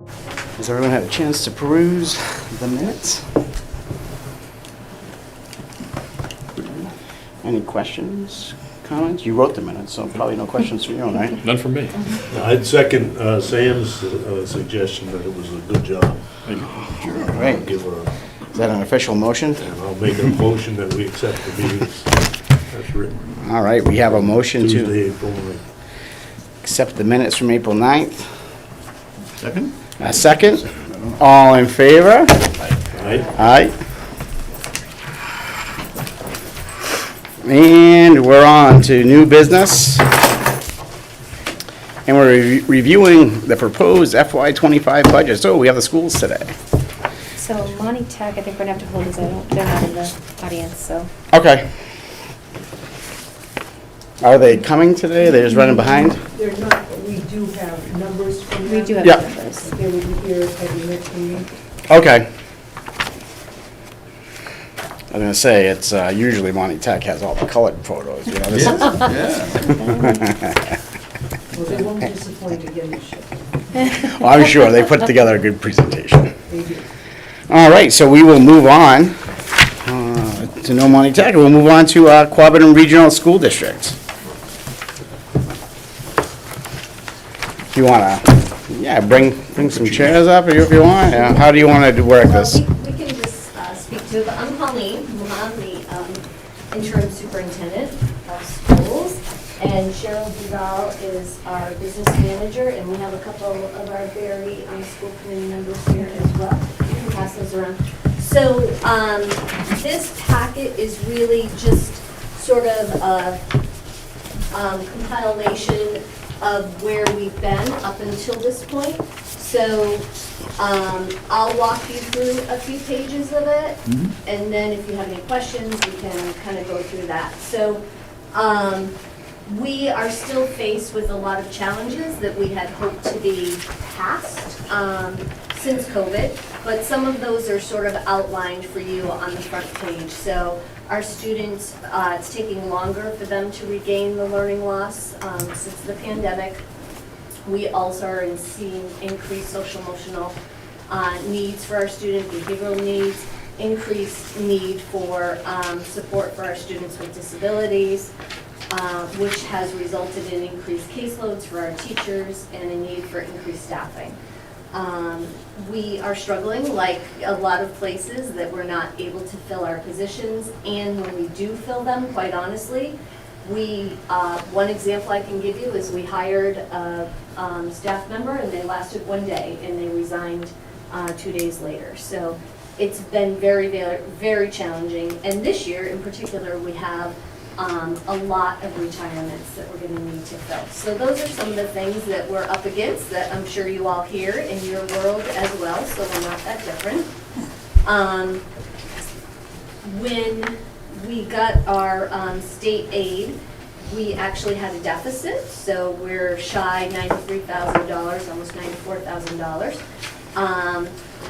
Has everyone had a chance to peruse the minutes? Any questions, comments? You wrote the minutes, so probably no questions for you, right? None from me. I'd second Sam's suggestion that it was a good job. Thank you. All right. Give her a- Is that an official motion? And I'll make a motion that we accept the meetings as written. All right, we have a motion to Tuesday, April 9th. accept the minutes from April 9th. Second? A second? All in favor? Aye. Aye. And we're on to new business. And we're reviewing the proposed FY25 budget. So we have the schools today. So Monty Tech, I think we're gonna have to hold these, they're not in the audience, so. Okay. Are they coming today? They're just running behind? They're not, but we do have numbers from them. We do have Yeah. numbers. They will be here at the next meeting. Okay. I was gonna say, it's usually Monty Tech has all the colored photos, you know? This is- Well, they won't disappoint again this year. Well, I'm sure they put together a good presentation. They do. All right, so we will move on to No Money Tech. We'll move on to Quabbin Regional School District. You wanna, yeah, bring some chairs up if you want. Yeah, how do you want to work this? Well, we can just speak to, but I'm Colleen, I'm the interim superintendent of schools, and Cheryl Duval is our business manager, and we have a couple of our very school committee members here as well. You can pass those around. So this packet is really just sort of a compilation of where we've been up until this point. So I'll walk you through a few pages of it, and then if you have any questions, we can kind of go through that. So we are still faced with a lot of challenges that we had hoped to be past since COVID, but some of those are sort of outlined for you on the front page. So our students, it's taking longer for them to regain the learning loss since the pandemic. We also are seeing increased social emotional needs for our students, behavioral needs, increased need for support for our students with disabilities, which has resulted in increased caseloads for our teachers and a need for increased staffing. We are struggling, like a lot of places, that we're not able to fill our positions, and when we do fill them, quite honestly, one example I can give you is we hired a staff member, and they lasted one day, and they resigned 2 days later. So it's been very, very, very challenging, and this year in particular, we have a lot of retirements that we're going to need to fill. So those are some of the things that we're up against that I'm sure you all hear in your world as well, so we're not that different. When we got our state aid, we actually had a deficit, so we're shy $93,000, almost $94,000.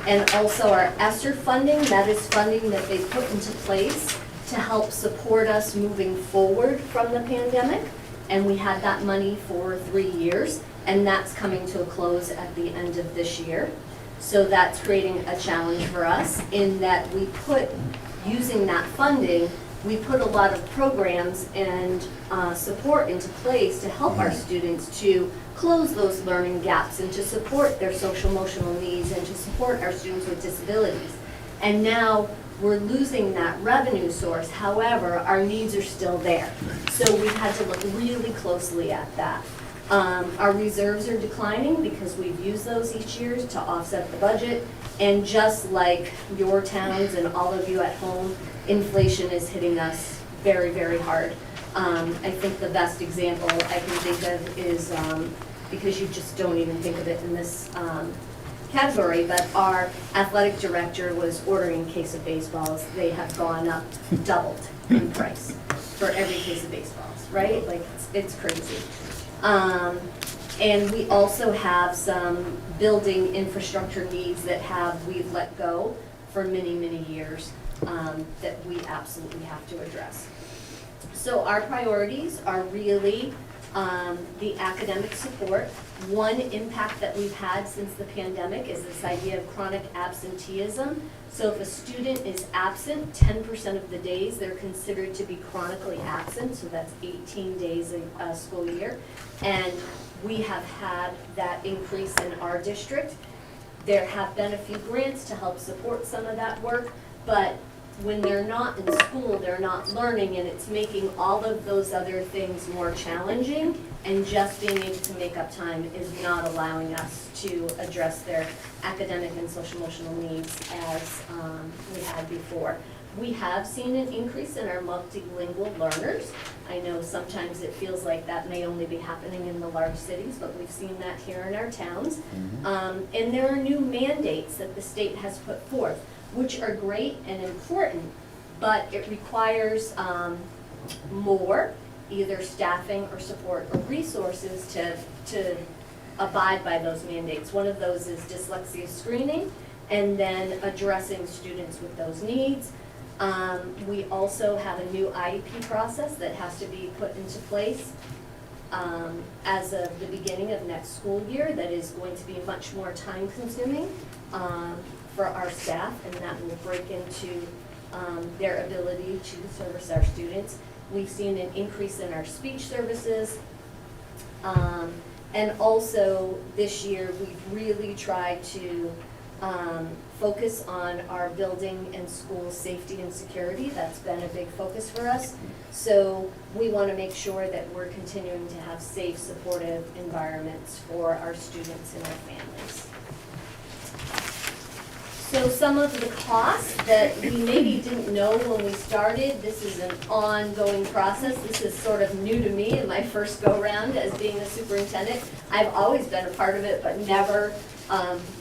And also our ESSER funding, that is funding that they put into place to help support us moving forward from the pandemic. And we had that money for 3 years, and that's coming to a close at the end of this year. So that's creating a challenge for us in that we put, using that funding, we put a lot of programs and support into place to help our students to close those learning gaps and to support their social emotional needs and to support our students with disabilities. And now we're losing that revenue source. However, our needs are still there. So we've had to look really closely at that. Our reserves are declining because we've used those each year to offset the budget. And just like your towns and all of you at home, inflation is hitting us very, very hard. I think the best example I can think of is, because you just don't even think of it in this category, but our athletic director was ordering a case of baseballs. They have gone up, doubled in price for every case of baseballs, right? Like, it's crazy. And we also have some building infrastructure needs that we've let go for many, many years that we absolutely have to address. So our priorities are really The academic support. One impact that we've had since the pandemic is this idea of chronic absenteeism. So if a student is absent 10% of the days, they're considered to be chronically absent, so that's 18 days a school year. And we have had that increase in our district. There have been a few grants to help support some of that work, but when they're not in school, they're not learning, and it's making all of those other things more challenging, and just being able to make up time is not allowing us to address their academic and social emotional needs as we had before. We have seen an increase in our multilingual learners. I know sometimes it feels like that may only be happening in the large cities, but we've seen that here in our towns. And there are new mandates that the state has put forth, which are great and important, but it requires more, either staffing or support or resources to abide by those mandates. One of those is dyslexia screening, and then addressing students with those needs. We also have a new IEP process that has to be put into place as of the beginning of next school year that is going to be much more time consuming for our staff, and that will break into their ability to service our students. We've seen an increase in our speech services. And also this year, we've really tried to focus on our building and school safety and security. That's been a big focus for us. So we want to make sure that we're continuing to have safe, supportive environments for our students and our families. So some of the costs that we maybe didn't know when we started, this is an ongoing process. This is sort of new to me in my first go-round as being a superintendent. I've always been a part of it, but never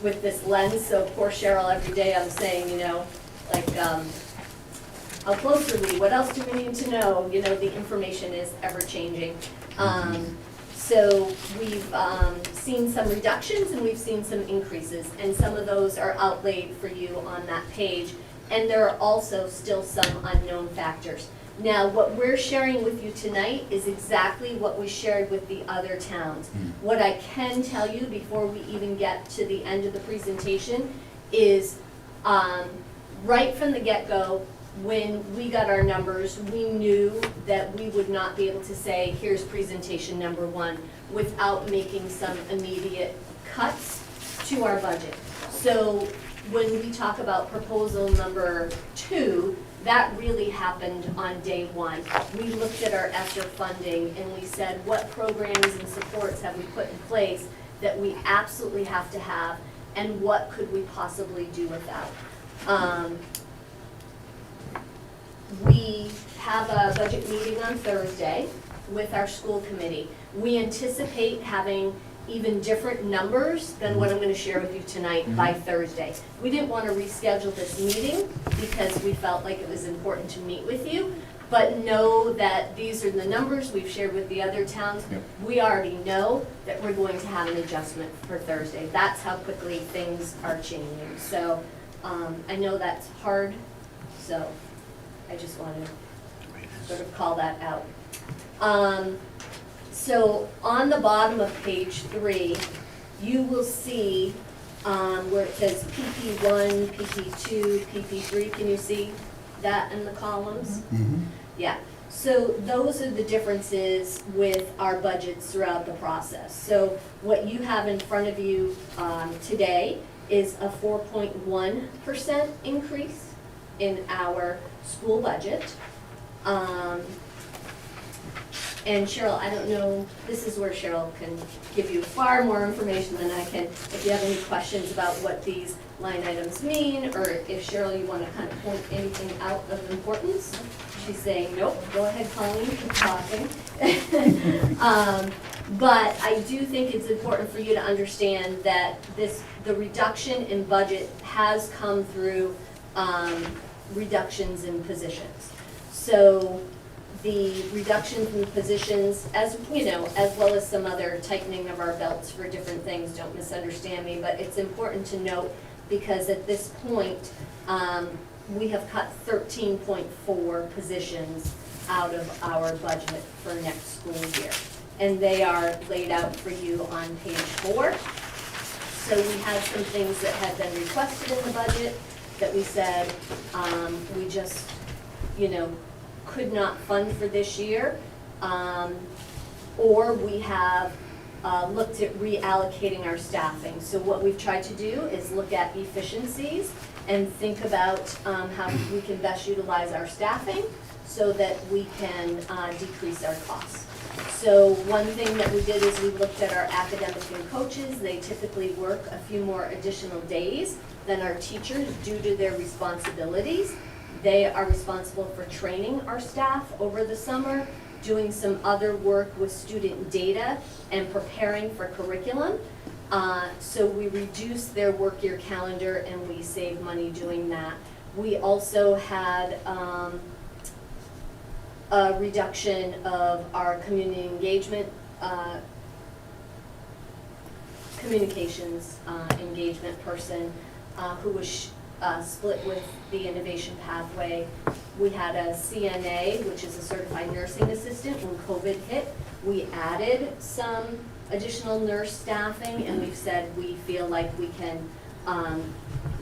with this lens. So poor Cheryl, every day I'm saying, you know, like, how close are we? What else do we need to know? You know, the information is ever changing. So we've seen some reductions and we've seen some increases, and some of those are outlaid for you on that page. And there are also still some unknown factors. Now, what we're sharing with you tonight is exactly what we shared with the other towns. What I can tell you before we even get to the end of the presentation is right from the get-go, when we got our numbers, we knew that we would not be able to say, here's presentation number one, without making some immediate cuts to our budget. So when we talk about proposal number 2, that really happened on day 1. We looked at our ESSER funding and we said, what programs and supports have we put in place that we absolutely have to have, and what could we possibly do without? We have a budget meeting on Thursday with our school committee. We anticipate having even different numbers than what I'm going to share with you tonight by Thursday. We didn't want to reschedule this meeting because we felt like it was important to meet with you, but know that these are the numbers we've shared with the other towns. Yep. We already know that we're going to have an adjustment for Thursday. That's how quickly things are changing. So I know that's hard, so I just want to sort of call that out. So on the bottom of page 3, you will see where it says PP1, PP2, PP3. Can you see that in the columns? Yeah. So those are the differences with our budgets throughout the process. So what you have in front of you today is a 4.1% increase in our school budget. And Cheryl, I don't know, this is where Cheryl can give you far more information than I can. If you have any questions about what these line items mean, or if Cheryl, you want to kind of point anything out of importance. She's saying, nope, go ahead, Colleen, keep talking. But I do think it's important for you to understand that the reduction in budget has come through reductions in positions. So the reductions in positions, as you know, as well as some other tightening of our belts for different things, don't misunderstand me, but it's important to note because at this point, we have cut 13.4 positions out of our budget for next school year. and they are laid out for you on page 4. So we had some things that had been requested in the budget that we said we just, could not fund for this year. Or we have looked at reallocating our staffing. So what we've tried to do is look at efficiencies and think about how we can best utilize our staffing so that we can decrease our costs. So one thing that we did is we looked at our academics and coaches. They typically work a few more additional days than our teachers due to their responsibilities. They are responsible for training our staff over the summer, doing some other work with student data and preparing for curriculum. So we reduced their work year calendar and we saved money doing that. We also had a reduction of our community engagement, communications engagement person who was split with the innovation pathway. We had a CNA, which is a certified nursing assistant. When COVID hit, we added some additional nurse staffing, and we've said we feel like we can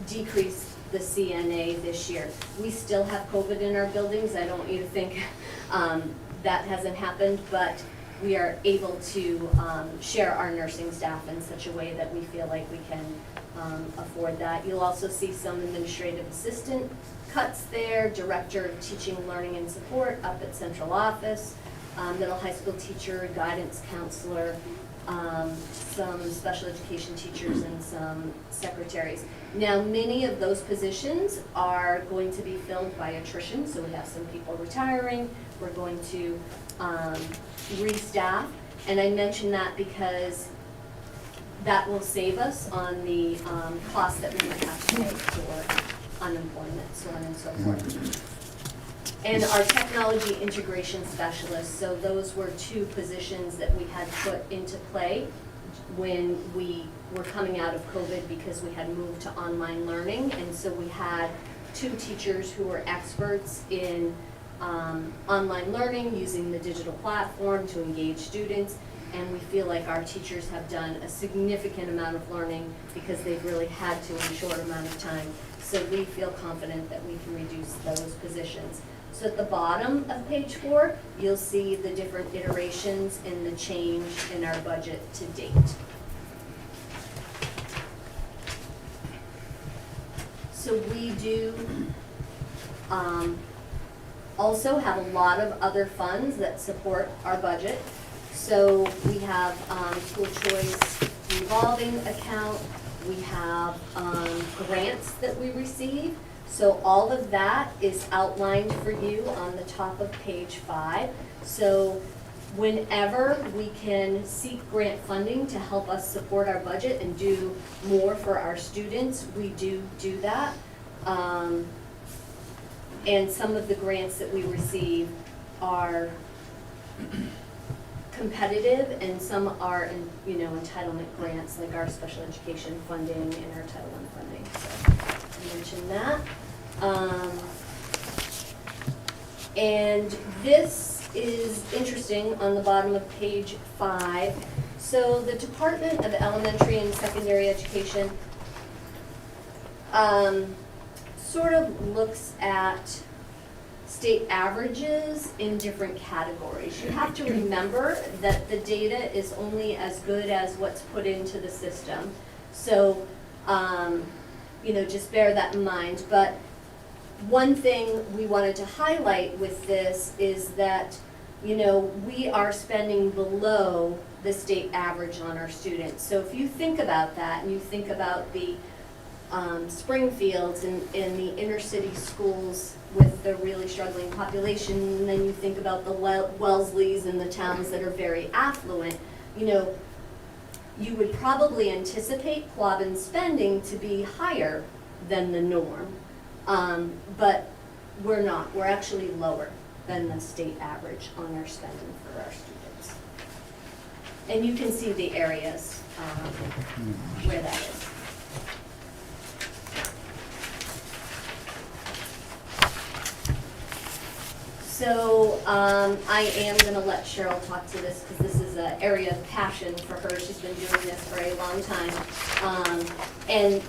decrease the CNA this year. We still have COVID in our buildings. I don't want you to think that hasn't happened, but we are able to share our nursing staff in such a way that we feel like we can afford that. You'll also see some administrative assistant cuts there, director of teaching, learning, and support up at central office, middle high school teacher, guidance counselor, some special education teachers, and some secretaries. Now, many of those positions are going to be filled by attrition, so we have some people retiring. We're going to restaff, and I mention that because that will save us on the costs that we might have to pay for unemployment, so on and so forth. And our technology integration specialists, so those were 2 positions that we had put into play when we were coming out of COVID because we had moved to online learning. And so we had 2 teachers who were experts in online learning, using the digital platform to engage students. And we feel like our teachers have done a significant amount of learning because they've really had to in a short amount of time. So we feel confident that we can reduce those positions. So at the bottom of page 4, you'll see the different iterations and the change in our budget to date. So we do also have a lot of other funds that support our budget. So we have school choice revolving account, we have grants that we receive. So all of that is outlined for you on the top of page 5. So whenever we can seek grant funding to help us support our budget and do more for our students, we do that. And some of the grants that we receive are competitive, and some are, entitlement grants, like our special education funding and our Title I funding. So I mentioned that. And this is interesting on the bottom of page 5. So the Department of Elementary and Secondary Education sort of looks at state averages in different categories. You have to remember that the data is only as good as what's put into the system. So, just bear that in mind. But one thing we wanted to highlight with this is that, we are spending below the state average on our students. So if you think about that, and you think about the Springfields and the inner city schools with the really struggling population, and then you think about the Wellesleys and the towns that are very affluent, you would probably anticipate Quabbin spending to be higher than the norm. But we're not. We're actually lower than the state average on our spending for our students. And you can see the areas where that is. So I am going to let Cheryl talk to this because this is is an area of passion for her. She's been doing this for a long time. And,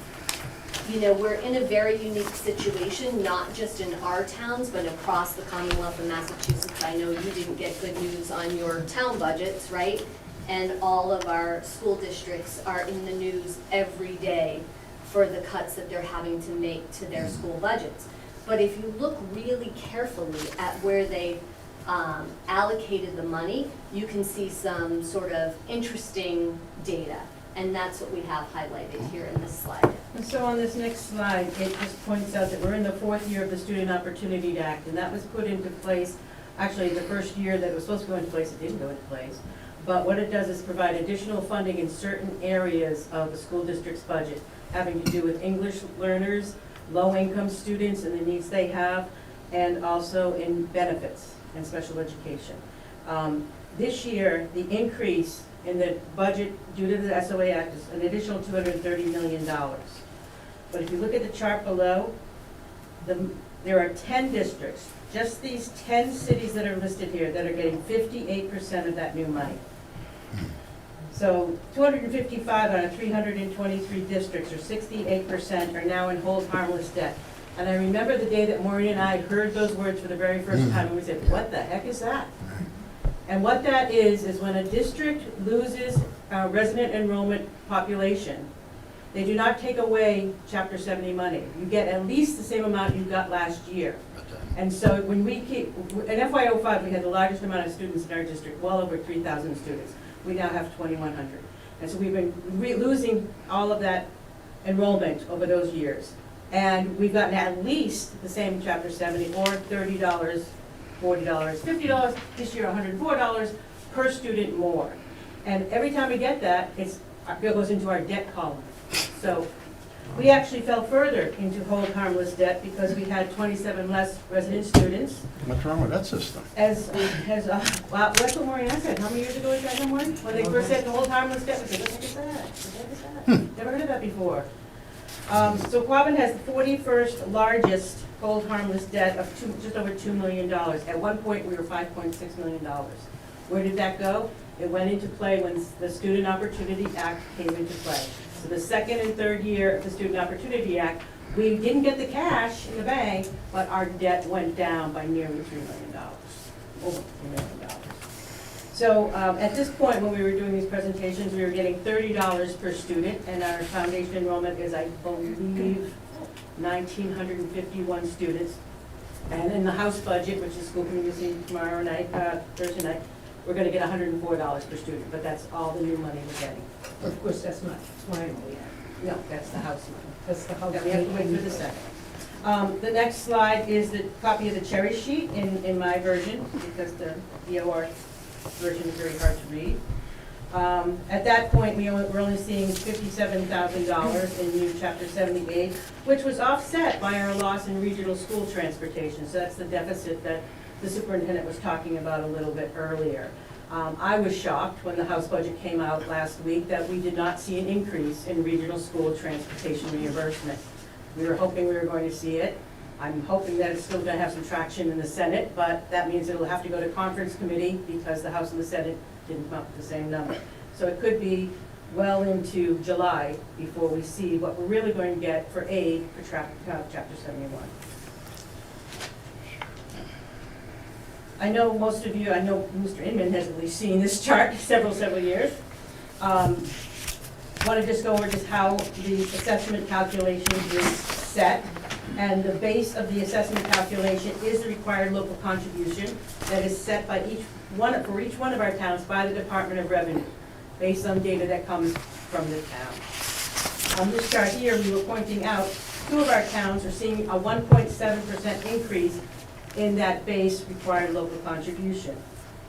you know, we're in a very unique situation, not just in our towns, but across the Commonwealth of Massachusetts. I know you didn't get good news on your town budgets, right? And all of our school districts are in the news every day for the cuts that they're having to make to their school budgets. But if you look really carefully at where they allocated the money, you can see some sort of interesting data. And that's what we have highlighted here in this slide. And so on this next slide, it just points out that we're in the 4th year of the Student Opportunity Act, and that was put into place, actually the first year that it was supposed to go into place, it didn't go into place. But what it does is provide additional funding in certain areas of the school district's budget, having to do with English learners, low-income students and the needs they have, and also in benefits and special education. This year, the increase in the budget due to the SOA Act is an additional $230 million. But if you look at the chart below, there are 10 districts, just these 10 cities that are listed here, that are getting 58% of that new money. So 255 out of 323 districts, or 68%, are now in hold harmless debt. And I remember the day that Maureen and I heard those words for the very first time, and we said, what the heck is that? And what that is when a district loses resident enrollment population, they do not take away Chapter 70 money. You get at least the same amount you got last year. And so when we keep, in FY05, we had the largest amount of students in our district, well over 3,000 students. We now have 2,100. And so we've been losing all of that enrollment over those years. And we've gotten at least the same Chapter 70, or $30, $40, $50, this year $104 per student more. And every time we get that, it goes into our debt column. So we actually fell further into hold harmless debt because we had 27 less resident students. What's wrong with that system? Well, that's what Maureen said. How many years ago was that, Maureen? When they first said the hold harmless debt, we said, what the heck is that? What the heck is that? Never heard of that before. So Quabbin has the 41st largest hold harmless debt of just over $2 million. At one point, we were $5.6 million. Where did that go? It went into play when the Student Opportunity Act came into play. So the 2nd and 3rd year of the Student Opportunity Act, we didn't get the cash in the bank, but our debt went down by nearly $3 million, over $3 million. So at this point, when we were doing these presentations, we were getting $30 per student, and our foundation enrollment is, I believe, 1,951 students. And in the House budget, which is school committee meeting tomorrow night, Thursday night, we're going to get $104 per student, but that's all the new money we're getting. Of course, that's not final yet. No, that's the House money. That's the House. Yeah, we have to wait for the second. The next slide is the copy of the cherry sheet in my version, because the EOR version is very hard to read. At that point, we're only seeing $57,000 in new Chapter 78, which was offset by our loss in regional school transportation. So that's the deficit that the superintendent was talking about a little bit earlier. I was shocked when the House budget came out last week that we did not see an increase in regional school transportation reimbursement. We were hoping we were going to see it. I'm hoping that it's still going to have some traction in the Senate, but that means it'll have to go to conference committee because the House and the Senate didn't come up with the same number. So it could be well into July before we see what we're really going to get for aid for Chapter 71. I know most of you, I know Mr. Inman has at least seen this chart several years. Want to just go over just how the assessment calculation is set. And the base of the assessment calculation is the required local contribution that is set by for each one of our towns by the Department of Revenue, based on data that comes from the town. On this chart here, we were pointing out 2 of our towns are seeing a 1.7% increase in that base required local contribution.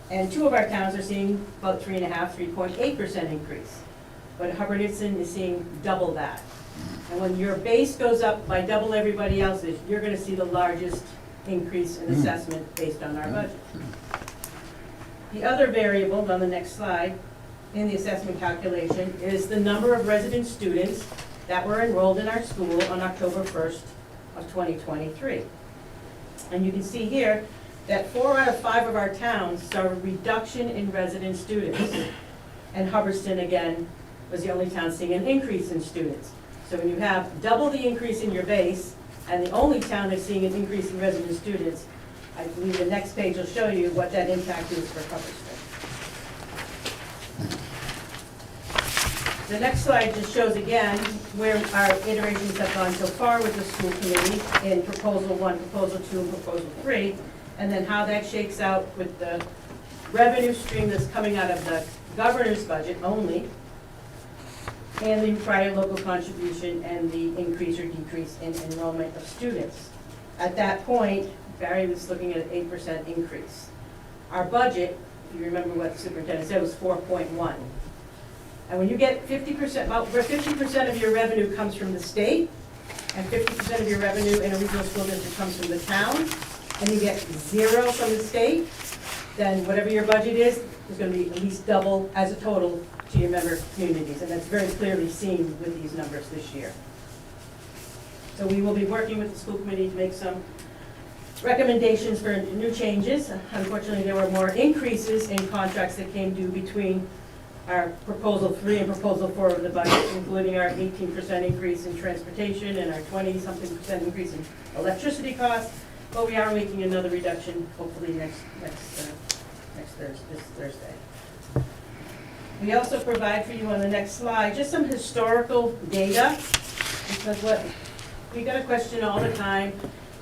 And 2 of our towns are seeing about 3.8% increase. But Hubbard-Eaton is seeing double that. And when your base goes up by double everybody else's, you're going to see the largest increase in assessment based on our budget. The other variable on the next slide in the assessment calculation is the number of resident students that were enrolled in our school on October 1st of 2023. And you can see here that 4 out of 5 of our towns saw a reduction in resident students. And Hubbardston, again, was the only town seeing an increase in students. So when you have double the increase in your base, and the only town that's seeing an increase in resident students, I believe the next page will show you what that impact is for Hubbardston. The next slide just shows again where our iterations have gone so far with the school committee in proposal 1, proposal 2, and proposal 3, and then how that shakes out with the revenue stream that's coming out of the governor's budget only, and the required local contribution and the increase or decrease in enrollment of students. At that point, Barry was looking at an 8% increase. Our budget, if you remember what the superintendent said, was 4.1. And when you get 50%, about 50% of your revenue comes from the state, and 50% of your revenue in a regional school district comes from the town, and you get 0 from the state, then whatever your budget is going to be at least double as a total to your member communities, and that's very clearly seen with these numbers this year. So we will be working with the school committee to make some recommendations for new changes. Unfortunately, there were more increases in contracts that came due between our proposal 3 and proposal 4 of the budget, including our 18% increase in transportation and our 20-something% increase in electricity costs. But we are making another reduction, hopefully next Thursday. We also provide for you on the next slide just some historical data, because we get a question all the time: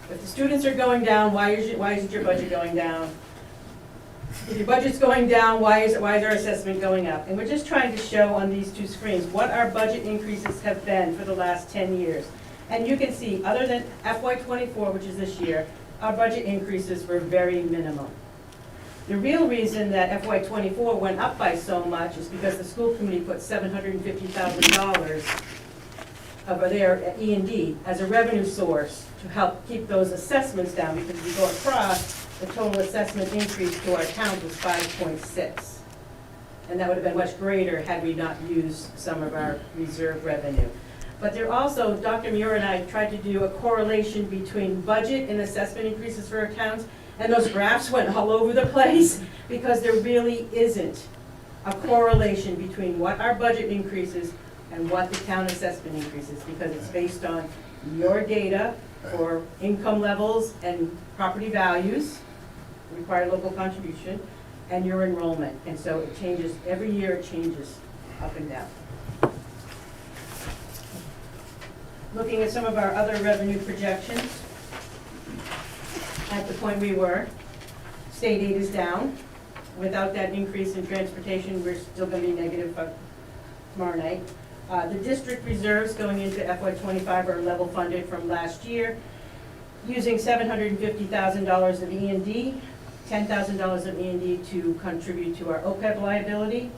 if the students are going down, why isn't your budget going down? If your budget's going down, why is our assessment going up? And we're just trying to show on these 2 screens what our budget increases have been for the last 10 years. And you can see, other than FY24, which is this year, our budget increases were very minimal. The real reason that FY24 went up by so much is because the school committee put $750,000 over there at E&D as a revenue source to help keep those assessments down, because if you go across, the total assessment increase to our towns was 5.6. And that would have been much greater had we not used some of our reserve revenue. But there also, Dr. Muir and I tried to do a correlation between budget and assessment increases for our towns, and those graphs went all over the place, because there really isn't a correlation between what our budget increases and what the town assessment increases, because it's based on your data for income levels and property values, required local contribution, and your enrollment. And so it changes, every year it changes up and down. Looking at some of our other revenue projections, at the point we were, state aid is down. Without that increase in transportation, we're still going to be negative tomorrow night. The district reserves going into FY25 are level funded from last year, using $750,000 of E&D, $10,000 of E&D to contribute to our OPEB liability.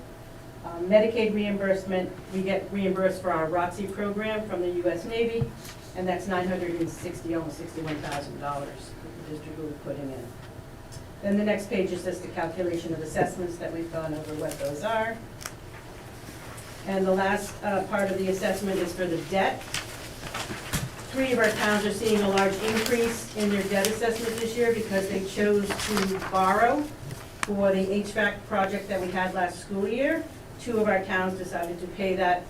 Medicaid reimbursement, we get reimbursed for our ROTC program from the U.S. Navy, and that's $960, almost $61,000 that the district will be putting in. Then the next page is just a calculation of assessments that we've gone over what those are. And the last part of the assessment is for the debt. 3 of our towns are seeing a large increase in their debt assessment this year because they chose to borrow for the HVAC project that we had last school year. 2 of our towns decided to pay that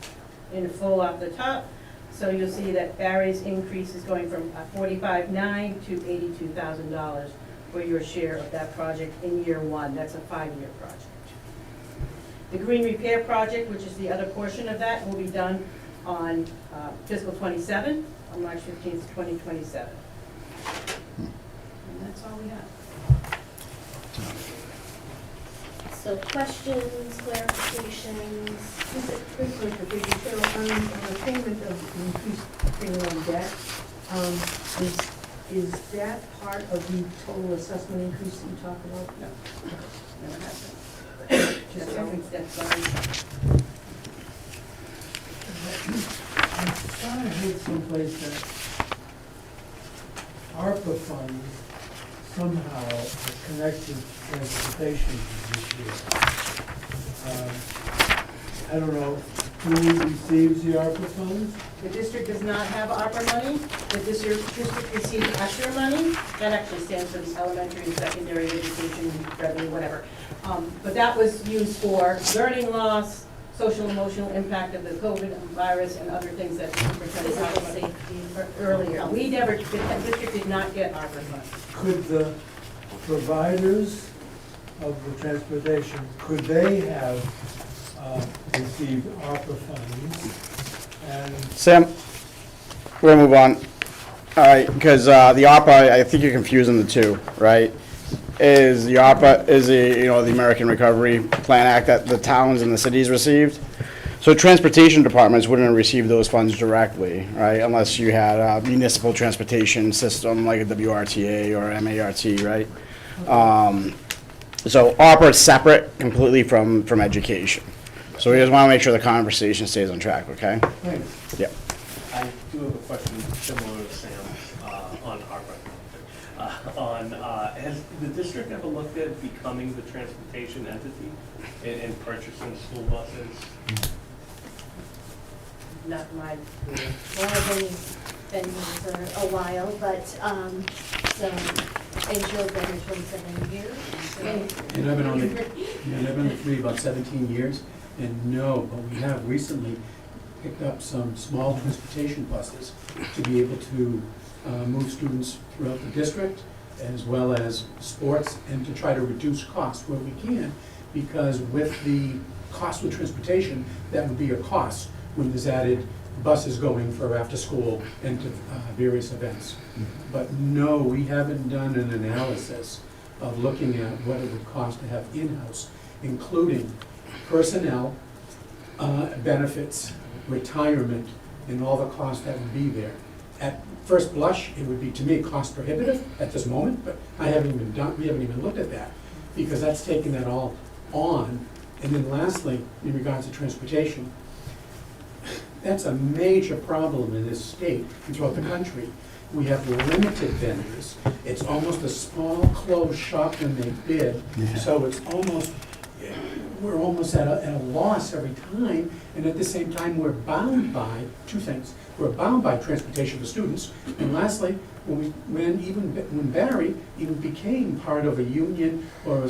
in full off the top. So you'll see that Barre's increase is going from $45,900 to $82,000 for your share of that project in year 1. That's a 5-year project. The green repair project, which is the other portion of that, will be done on fiscal 27, on March 15th, 2027. And that's all we have. So questions, clarifications? Just a quick clarification, so on the payment of increased payment on debt, is that part of the total assessment increase that you talk about? No, never happened. Just That's I all. think that's all. I thought I heard someplace that ARPA funds somehow are connected to transportation this year. I don't know who receives the ARPA funds. The district does not have ARPA money. The district receives ESSER money. That actually stands for the Elementary and Secondary Education Revenue, whatever. But that was used for learning loss, social emotional impact of the COVID virus, and other things that the superintendent talked Physical about safety. earlier. We never, the district did not get ARPA funds. Could the providers of the transportation, could they have received ARPA funds? And Sam, we're gonna move on. All right, because the ARPA, I think you're confusing the two, right? Is the ARPA, is the, you know, the American Recovery Plan Act that the towns and the cities received? So transportation departments wouldn't have received those funds directly, right? Unless you had a municipal transportation system like a WRTA or MART, right? So ARPA is separate completely from education. So we just want to make sure the conversation stays on track, okay? thanks. Yep. I do have a question similar to Sam's on ARPA. Has the district ever looked at becoming the transportation entity and purchasing school buses? Not my, Well, I've been here for a while, but, so, and Jill's been here 27 years. And I've been on it, and I've been on the committee about 17 years, and no, but we have recently picked up some small transportation buses to be able to move students throughout the district, as well as sports, and to try to reduce costs where we can, because with the cost of transportation, that would be a cost when there's added buses going for after-school and to various events. But no, we haven't done an analysis of looking at what it would cost to have in-house, including personnel, benefits, retirement, and all the costs that would be there. At first blush, it would be, to me, cost prohibitive at this moment, but we haven't even looked at that, because that's taken that all on. And then lastly, in regards to transportation, that's a major problem in this state and throughout the country. We have limited vendors. It's almost a small closed shop when they bid, so it's almost, we're almost at a loss every time, and at the same time, we're bound by two things. We're bound by transportation for students, and lastly, when Barre even became part of a union or a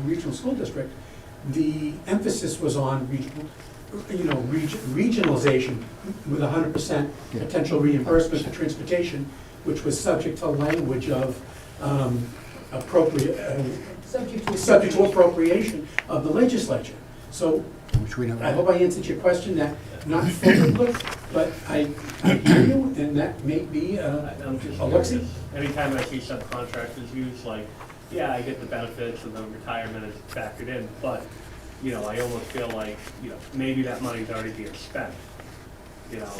regional school district, the emphasis was on regionalization with 100% potential reimbursement for transportation, which was subject to language of subject to appropriation of the legislature. So I hope I answered your question, that not fully, but I hear you, and that may be I'm just a look-see. curious. Anytime I see subcontractors use, like, yeah, I get the benefits and the retirement is factored in, but, you know, I almost feel like, you know, maybe that money's already being spent, you know,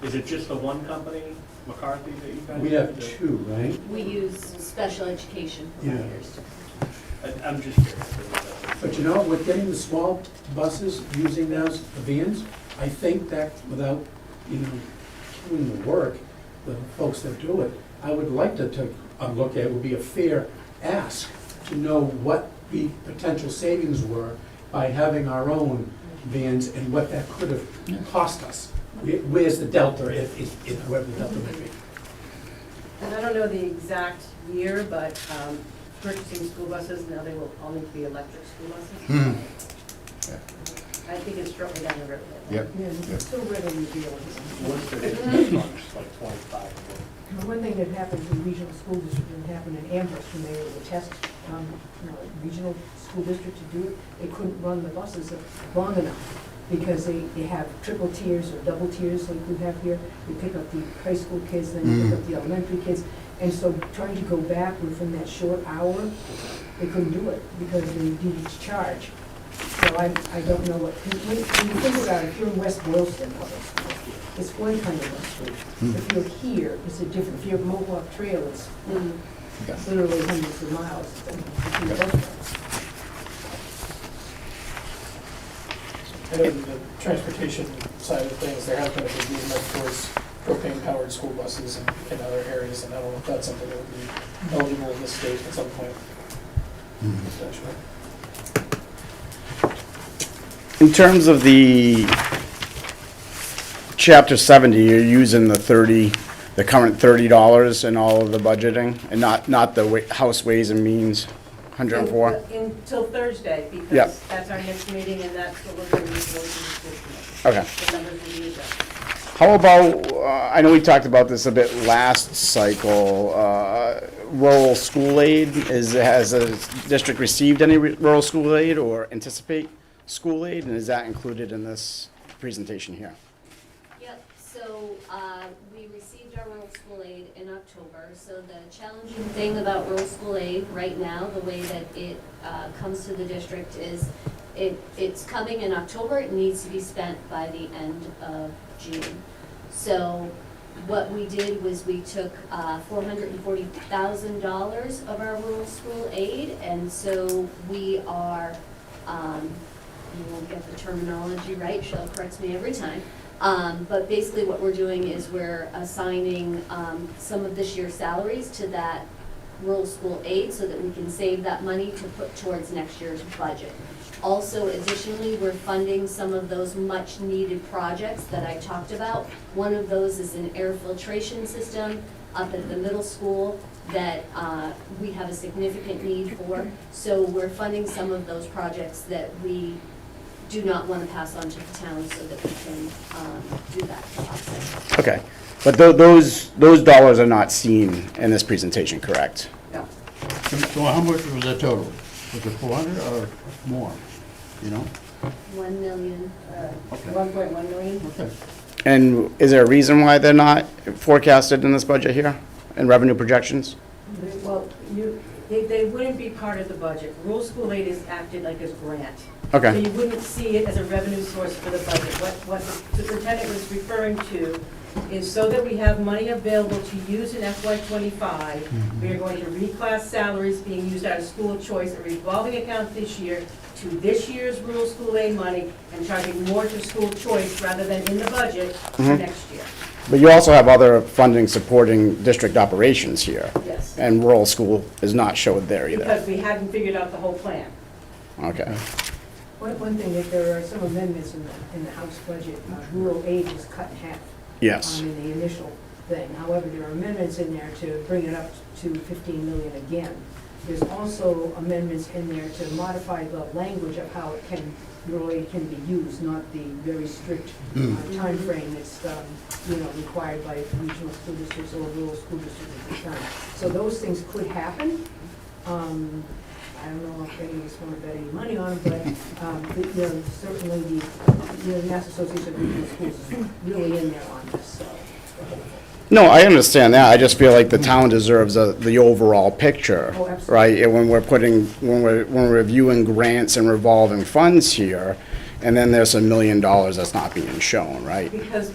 is it just the one company, McCarthy, that you guys? We have use? two, right? We use special education providers. I'm just curious. But you know, with getting the small buses, using those vans, I think that without, killing the work, the folks that do it, I would like to look at, it would be a fair ask to know what the potential savings were by having our own vans and what that could have cost us. Where's the delta, if where the delta would be? and I don't know the exact year, but purchasing school buses, now they will all need to be electric school buses. I think it's shortly down the road. Yep. Yeah, it's still readily available. What's the difference, like 25 of them? One thing that happened in regional school district, and happened in Amherst, when they were the test, regional school district to do it, they couldn't run the buses long enough, because they have triple tiers or double tiers like we have here. You pick up the high school kids, then you pick up the elementary kids, and so trying to go back within that short hour, they couldn't do it, because they needed to charge. So I don't know what, when you think about it, if you're in West Boylston, it's one kind of bus route. If you're here, it's a different, if you're Mohawk Trail, it's literally hundreds of miles. between bus routes. I know in the transportation side of things, there has been a big movement towards propane-powered school buses in other areas, and I don't know if that's something that would be eligible in this state at some point, potentially. In terms of the Chapter 70, you're using the current $30 in all of the budgeting, and not the House Ways and Means, 104? Until Thursday, Yep. because that's our next meeting, and that's what we're going to use for the school committee. Okay. The numbers will be adjusted. How about, I know we talked about this a bit last cycle, rural school aid, has the district received any rural school aid or anticipate school aid, and is that included in this presentation here? Yep, so we received our rural school aid in October. So the challenging thing about rural school aid right now, the way that it comes to the district is it's coming in October. It needs to be spent by the end of June. So what we did was we took $440,000 of our rural school aid, and so we are, you won't get the terminology right, Cheryl corrects me every time. But basically what we're doing is we're assigning some of this year's salaries to that rural school aid so that we can save that money to put towards next year's budget. Also, additionally, we're funding some of those much-needed projects that I talked about. One of those is an air filtration system up at the middle school that we have a significant need for. So we're funding some of those projects that we do not want to pass on to the town so that we can do that to offset. Okay, but those dollars are not seen in this presentation, correct? No. So how much was the total? Was it 400 or more, you know? 1 million. 1.1 million. Okay. And is there a reason why they're not forecasted in this budget here, in revenue projections? Well, they wouldn't be part of the budget. Rural school aid is acted like a grant. Okay. So you wouldn't see it as a revenue source for the budget. What the superintendent was referring to is so that we have money available to use in FY '25, we are going to reclass salaries being used out of school choice, a revolving account this year, to this year's rural school aid money, and charging more to school choice rather than in the budget for next year. But you also have other funding supporting district operations here. Yes. And rural school is not showed there either. Because we hadn't figured out the whole plan. Okay. One thing, that there are some amendments in the House budget, rural aid was cut in half. Yes. In the initial thing. However, there are amendments in there to bring it up to 15 million again. There's also amendments in there to modify the language of how it can, rural aid can be used, not the very strict timeframe that's, required by regional school districts or rural school districts at the time. So those things could happen. I don't know if any of us want to bet any money on it, but, certainly the Mass Association of Regional Schools is really in there on this, so. No, I understand that. I just feel like the town deserves the overall picture, Oh, absolutely. right? And when we're reviewing grants and revolving funds here, and then there's $1 million that's not being shown, right? Because,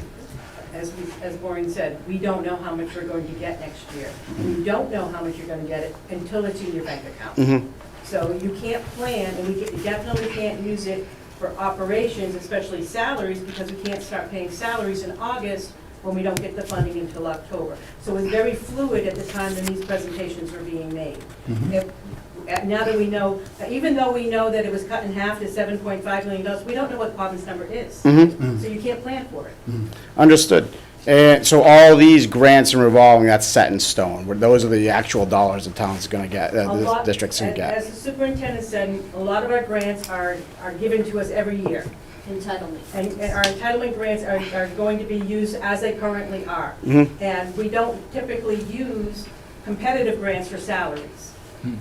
as Maureen said, we don't know how much we're going to get next year. And you don't know how much you're going to get it until it's in your bank account. Mm-hmm. So you can't plan, and we definitely can't use it for operations, especially salaries, because we can't start paying salaries in August when we don't get the funding until October. So it's very fluid at the time that these presentations were being made. Now that we know, even though we know that it was cut in half to $7.5 million, we don't know what Quavin's number is. So you can't plan for it. Understood. And so all these grants and revolving, that's set in stone. Those are the actual dollars the town's gonna get, the district's gonna get. As the superintendent said, a lot of our grants are given to us every year. Entitlement. And our entitlement grants are going to be used as they currently are. And we don't typically use competitive grants for salaries.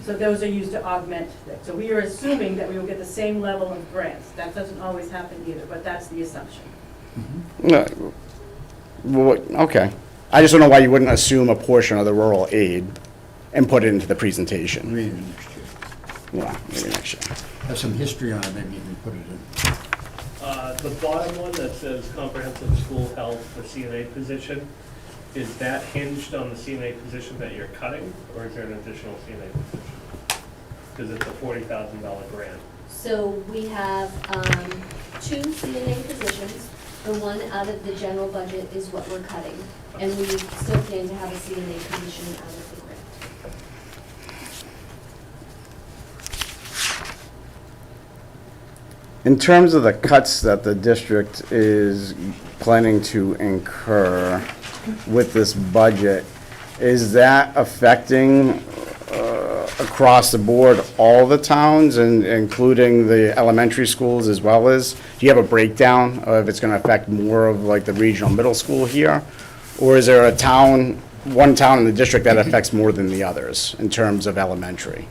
So those are used to augment it. So we are assuming that we will get the same level of grants. That doesn't always happen either, but that's the assumption. No, well, okay. I just don't know why you wouldn't assume a portion of the rural aid and put it into the presentation. Maybe next year. Well, maybe next year. Have some history on it, maybe you can put it in. The bottom one that says comprehensive school health, the CNA position, is that hinged on the CNA position that you're cutting, or is there an additional CNA position? Because it's a $40,000 grant. So we have 2 CNA positions. The one out of the general budget is what we're cutting, and we still plan to have a CNA position out of the grant. In terms of the cuts that the district is planning to incur with this budget, is that affecting across the board all the towns, and including the elementary schools as well as? Do you have a breakdown of if it's going to affect more of like the regional middle school here? Or is there a town, one town in the district that affects more than the others in terms of elementary?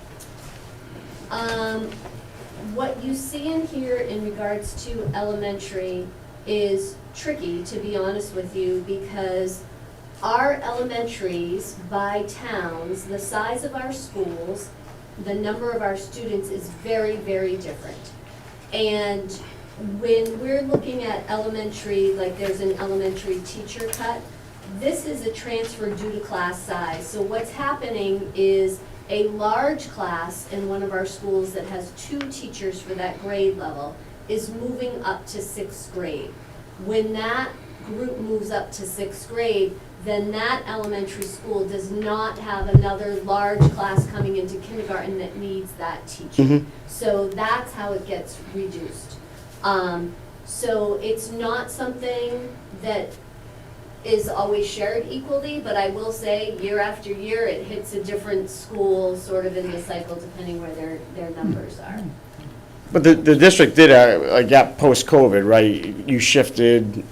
What you see in here in regards to elementary is tricky, to be honest with you, because our elementaries by towns, the size of our schools, the number of our students is very, very different. And when we're looking at elementary, like there's an elementary teacher cut, this is a transfer due to class size. So what's happening is a large class in one of our schools that has 2 teachers for that grade level is moving up to 6th grade. When that group moves up to 6th grade, then that elementary school does not have another large class coming into kindergarten that needs that teacher. So that's how it gets reduced. So it's not something that is always shared equally, but I will say, year after year, it hits a different school sort of in the cycle, depending where their numbers are. But the district did, like, yeah, post-COVID, right? You shifted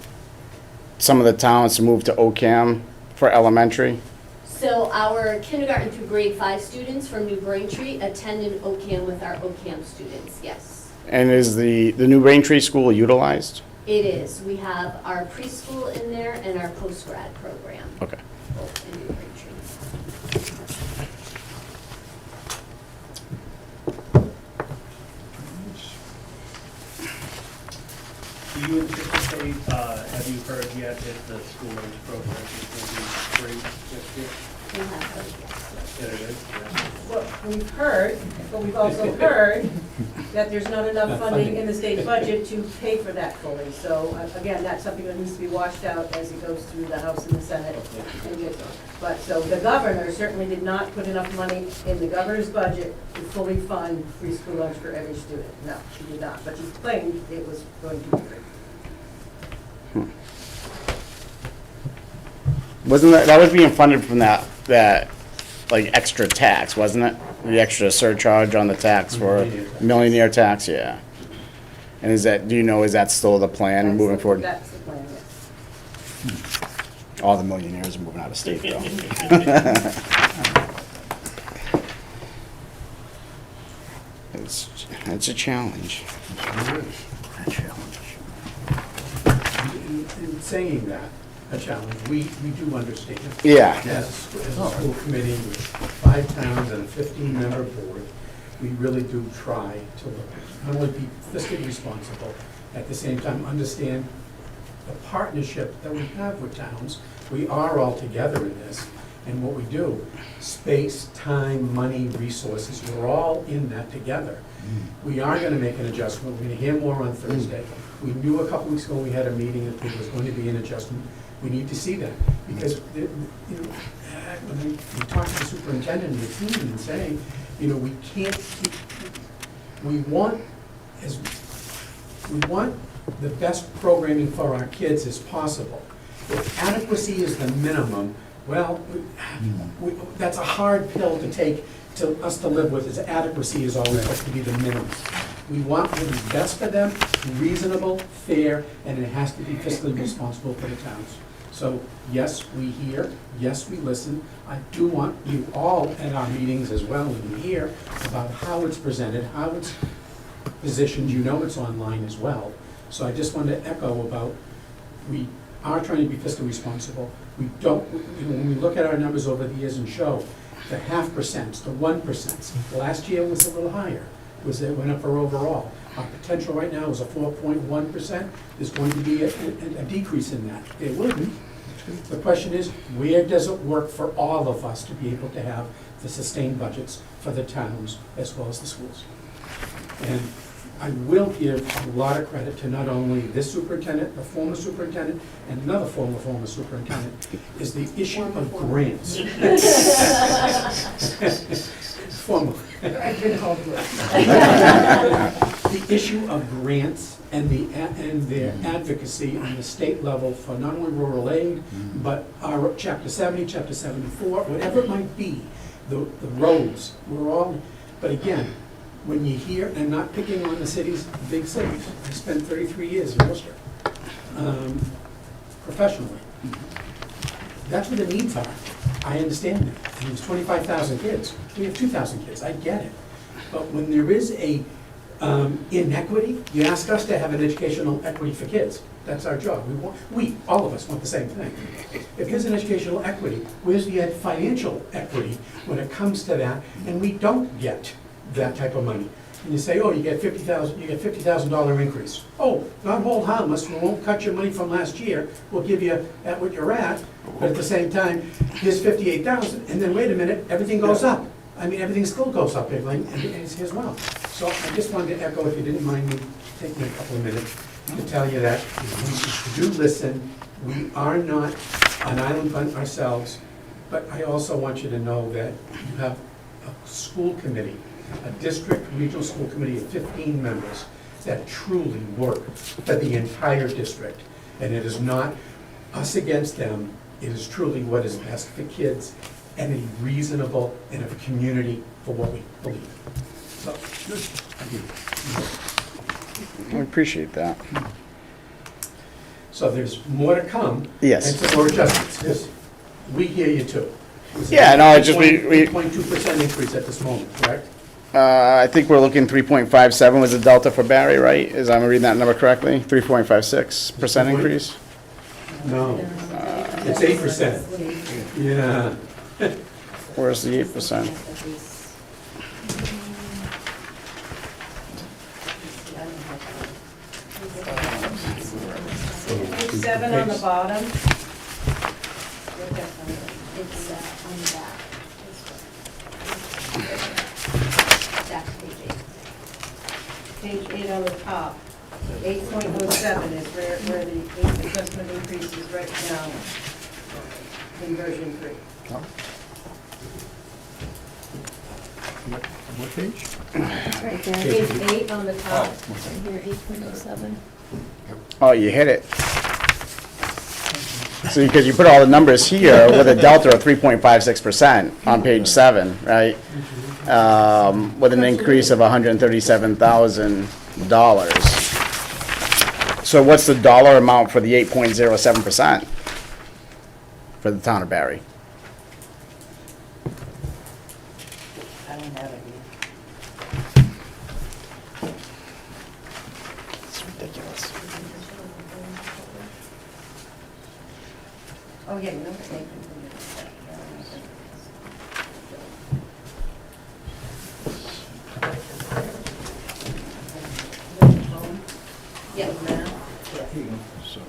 some of the towns to move to OCAM for elementary? So our kindergarten through grade 5 students from New Braintree attended OCAM with our OCAM students, yes. And is the New Braintree school utilized? It is. We have our preschool in there and our post-grad program. Okay. Both in New Braintree. Do you anticipate, have you heard yet if the school lunch program is going to be free next year? We'll have those, yes. Yeah, it is, yeah. Well, we've heard, but we've also heard that there's not enough funding in the state budget to pay for that fully. So again, that's something that needs to be washed out as it goes through the House and the Senate. But so the governor certainly did not put enough money in the governor's budget to fully fund free school lunch for every student. No, she did not, but she claimed it was going to be free. Wasn't that was being funded from that like extra tax, wasn't it? The extra surcharge on the tax for millionaire tax, yeah. And is that, do you know, is that still the plan moving forward? That's the plan, yes. All the millionaires are moving out of state though. It's a challenge. In saying that, a challenge, we do understand. Yeah. As a school committee with 5 towns and a 15-member board, we really do try to not only be fiscally responsible, at the same time understand the partnership that we have with towns. We are all together in this, and what we do, space, time, money, resources, we're all in that together. We are gonna make an adjustment, we're gonna hear more on Thursday. We knew a couple weeks ago we had a meeting that there was going to be an adjustment. We need to see that, because, you know, when we talk to the superintendent and the team and saying, you know, we can't keep, we want the best programming for our kids as possible. If adequacy is the minimum, well, that's a hard pill to take, to us to live with, is adequacy is always supposed to be the minimum. We want what is best for them, reasonable, fair, and it has to be fiscally responsible for the towns. So, yes, we hear, yes, we listen. I do want you all at our meetings as well, and you hear about how it's presented, how it's positioned. You know it's online as well. So I just wanted to echo about, we are trying to be fiscally responsible. We don't, you know, when we look at our numbers over the years and show the 0.5%, the 1%, last year was a little higher. It went up for overall. Our potential right now is a 4.1%. There's going to be a decrease in that. There will be. The question is, where does it work for all of us to be able to have the sustained budgets for the towns as well as the schools? And I will give a lot of credit to not only this superintendent, the former superintendent, and another former superintendent, is the issue of grants. Former. I've been called to it. the issue of grants and their advocacy on the state level for not only rural aid, but our Chapter 70, Chapter 74, whatever it might be, the roads, we're all, but again, when you hear, and not picking on the cities, big cities, I spent 33 years in Worcester, professionally. That's where the needs are. I understand that. And there's 25,000 kids. We have 2,000 kids. I get it. But when there is a inequity, you ask us to have an educational equity for kids. That's our job. All of us want the same thing. If there's an educational equity, where's the financial equity when it comes to that? And we don't get that type of money. And you say, oh, you get $50,000 increase. Oh, not hold harmless, we won't cut your money from last year, we'll give you at what you're at, but at the same time, here's 58,000, and then wait a minute, everything goes up. I mean, everything still goes up, everything, and it's as well. So I just wanted to echo, if you didn't mind me taking a couple of minutes to tell you that we do listen, we are not an island unto ourselves, but I also want you to know that you have a school committee, a district regional school committee of 15 members that truly work for the entire district. And it is not us against them, it is truly what is best for kids and a reasonable and a community for what we believe. So, I appreciate that. so there's more to come. Yes. And some more adjustments, because we hear you too. Yeah, no, I just, we, 8.2% increase at this moment, correct? I think we're looking 3.57 was the delta for Barry, right? Is I'm reading that number correctly? 3.56% increase? No, it's 8%. Yeah. Where's the 8%? Page 7 on the bottom. It's on the back. Back to page 8. Page 8 on the top. 8.07 is where the adjustment increase is right now in version 3. What page? It's right there. Page 8 on the top. Right here, 8.07. Oh, you hit it. So, because you put all the numbers here with a delta of 3.56% on page 7, right? With an increase of $137,000. So what's the dollar amount for the 8.07% for the town of Barry? I don't have it here. It's ridiculous. Oh, yeah, no, Yeah. So,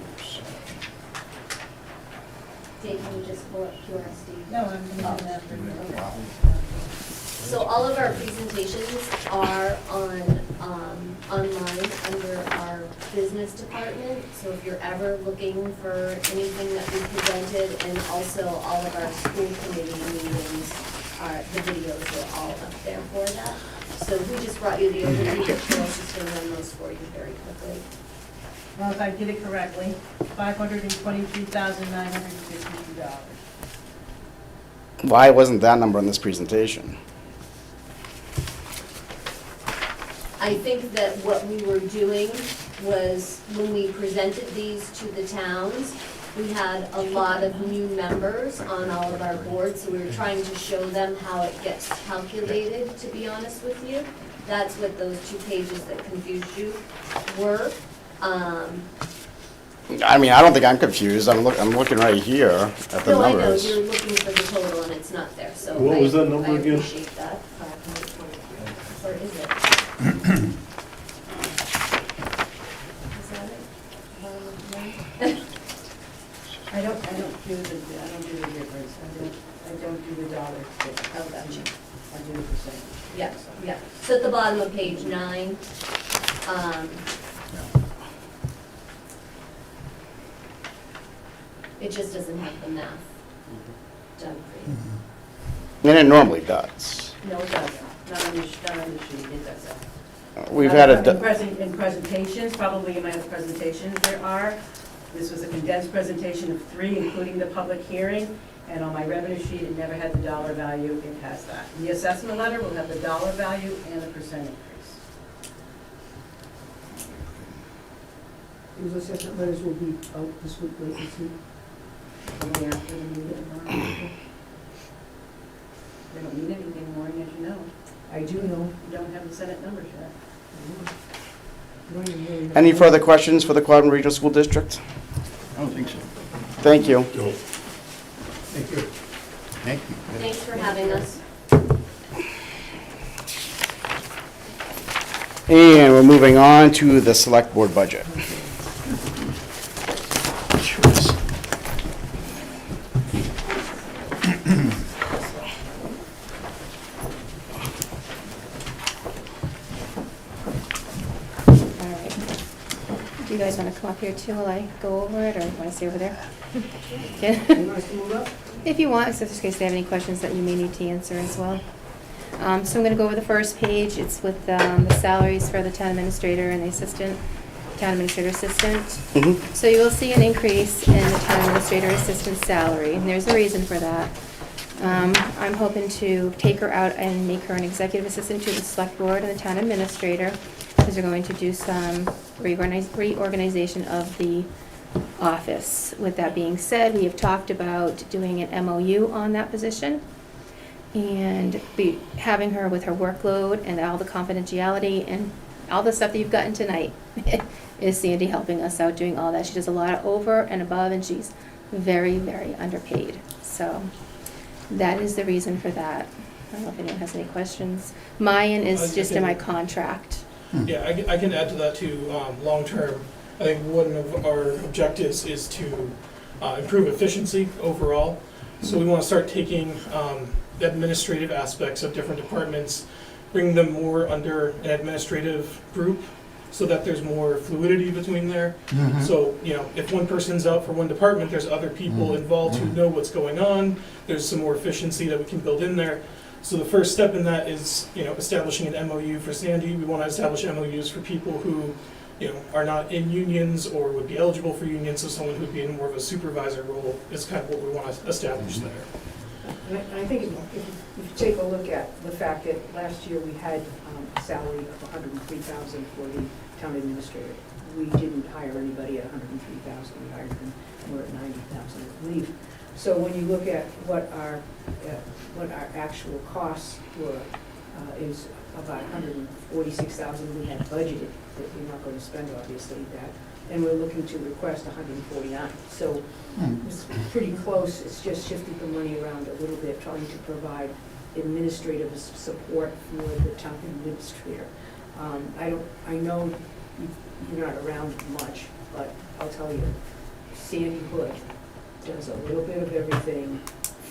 Dave, can you just pull up QRSD? No, I'm going to have So all of our presentations are on, online under our business department. So if you're ever looking for anything that we presented, and also all of our school committee meetings, the videos are all up there for that. So we just brought you the overview, but Cheryl's just gonna run those for you very quickly. Well, if I did it correctly, $523,952. Why wasn't that number in this presentation? I think that what we were doing was, when we presented these to the towns, we had a lot of new members on all of our boards, so we were trying to show them how it gets calculated, to be honest with you. That's what those 2 pages that confused you were. I mean, I don't think I'm confused. I'm looking right here at the No, I know, numbers. you're looking for the total and it's not there, so. What was that number again? I appreciate that. Or is it? Is that it? I don't do the difference. I don't do the dollars. Oh, gotcha. I do the percentage. Yeah, yeah. So at the bottom of page 9, it just doesn't have the math done for you. And it normally does. No, it doesn't. Not on the sheet, it doesn't. we've had a, In presentations, probably in my other presentations there are. This was a condensed presentation of 3, including the public hearing, and on my revenue sheet, it never had the dollar value, it has that. The assessment letter will have the dollar value and the percent increase. Those assessment letters will be out this week, late this week. Only after the meeting tomorrow. They don't need anything more, as you know. I do know. You don't have the Senate numbers yet. any further questions for the Quabbin Regional School District? I don't think so. Thank you. Joe, Thank you. Thank you. Thanks for having us. And we're moving on to the Select Board budget. All right. Do you guys want to come up here too while I go over it, or want to stay over there? Yeah. You want us to move up? If you want, so just in case they have any questions that you may need to answer as well. So I'm going to go over the first page. It's with the salaries for the town administrator and the town administrator assistant. Mhm. So you will see an increase in the town administrator assistant salary, and there's a reason for that. I'm hoping to take her out and make her an executive assistant to the select board and the town administrator, because they're going to do some reorganization of the office. With that being said, we have talked about doing an MOU on that position and having her with her workload and all the confidentiality and all the stuff that you've gotten tonight. Is Sandy helping us out doing all that. She does a lot over and above, and she's very, very underpaid. So that is the reason for that. I don't know if anyone has any questions. Mayan is just in my contract. Yeah, I can add to that too. Long-term, I think one of our objectives is to improve efficiency overall. So we want to start taking the administrative aspects of different departments, bring them more under an administrative group so that there's more fluidity between there. So, if one person's out for one department, there's other people involved who know what's going on. There's some more efficiency that we can build in there. So the first step in that is, establishing an MOU for Sandy. We want to establish MOUs for people who, are not in unions or would be eligible for unions, so someone who'd be in more of a supervisor role is kind of what we want to establish there. And I think if you take a look at the fact that last year we had a salary of $103,000 for the town administrator. We didn't hire anybody at $103,000, we hired them more at $90,000, I believe. So when you look at what our actual costs were, is about $146,000 we had budgeted, that we're not going to spend obviously that, and we're looking to request $149,000. So it's pretty close. It's just shifted the money around a little bit, trying to provide administrative support for the town administrator. I know you're not around much, but I'll tell you, Sandy Hood does a little bit of everything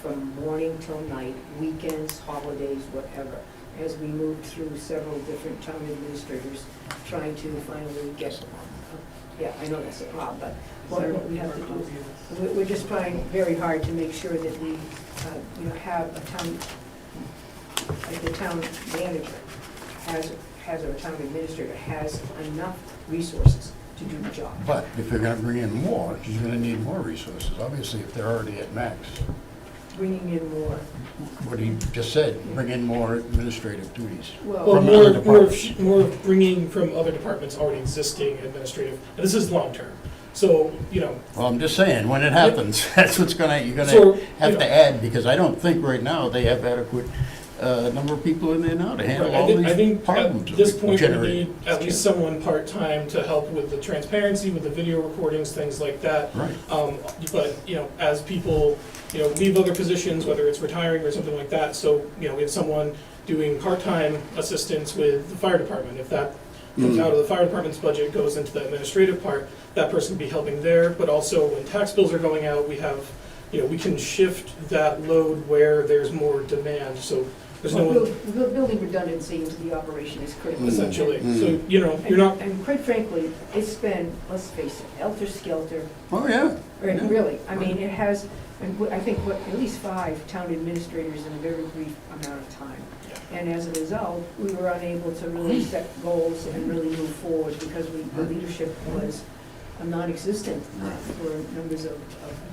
from morning till night, weekends, holidays, whatever. As we moved through several different town administrators, trying to finally get, yeah, I know that's a problem, but what we have to do, we're just trying very hard to make sure that we, have a town, like the town manager has our town administrator has enough resources to do the job. But if you're gonna bring in more, you're gonna need more resources, obviously, if they're already at max. Bringing in more, What he just said, bring in more administrative duties. Well, From more other departments. of bringing from other departments already existing administrative, and this is long-term. So, Well, I'm just saying, when it happens, that's what's you're So, gonna have to add, because I don't think right now they have adequate number of people in there now to handle all I these think problems. at this point we generated. need at least someone part-time to help with the transparency, with the video recordings, things like that. Right. But, as people, leave other positions, whether it's retiring or something like that, so, we have someone doing part-time assistance with the fire department. If that comes out of the fire department's budget, goes into the administrative part, that person can be helping there, but also when tax bills are going out, we have, we can shift that load where there's more demand. So There's no one, Building redundancy into the operation is critical. essentially, so, you know, you're not, And quite frankly, it's been, let's face it, helter-skelter. Oh, yeah. Really, I mean, it has, and I think, at least 5 town administrators in a very brief amount of time. And as a result, we were unable to really set goals and really move forward because the leadership was non-existent for numbers of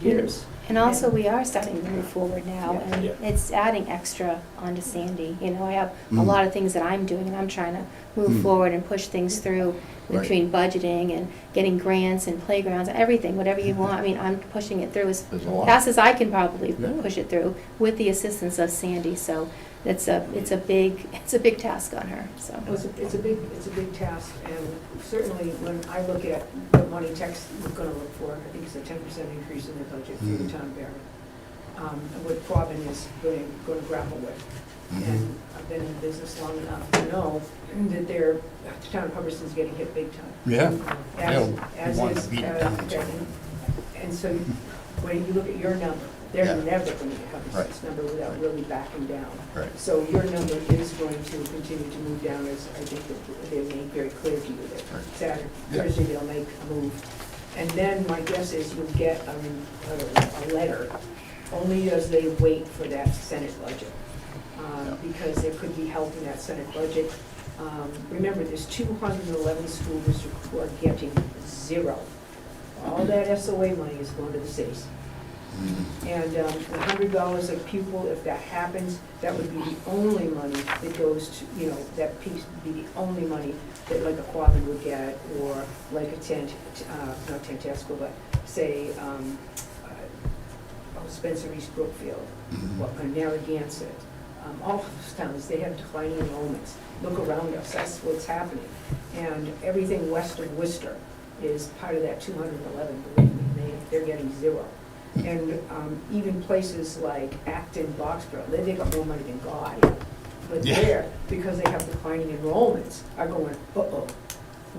years. And also, we are starting to move forward now, and Yeah. it's adding extra onto Sandy. You know, I have a lot of things that I'm doing, and I'm trying to move forward and push things through Right. between budgeting and getting grants and playgrounds, everything, whatever you want. I mean, I'm pushing it through as There's a lot. fast as I can probably Yeah. push it through with the assistance of Sandy. So it's a big task on her, so. Well, it's a big task, and certainly when I look at what money tech's gonna look for, I think it's a 10% increase in their budget for the town of Barre. And what Quabbin is gonna grapple with. And I've been in the business long enough to know that the town of Hubbardston's getting hit big time. Yeah. As They'll want is, to beat it down. and so when you look at your number, they're Yeah. never going to get Hubbardston's number without really backing down. Right. So your number is going to continue to move down, as I think that they made very clear to you that Saturday, Yeah. Thursday they'll make a move. And then my guess is you'll get a letter, only as they wait for that Senate budget. Because there could be help in that Senate budget. Remember, there's 211 school districts who are getting 0. All that SOA money is going to the cities. And $100 a pupil, if that happens, that would be the only money that goes to, you know, that piece would be the only money that like a Quabbin would get, or like a not Tantasco, but say, Spencer East Brookfield, or Narragansett. All of those towns, they have declining enrollments. Look around us, that's what's happening. And everything west of Worcester is part of that 211, believe me, they're getting 0. And even places like Acton, Boxborough, they got more money than God. But Yeah. there, because they have declining enrollments, are going, uh-oh,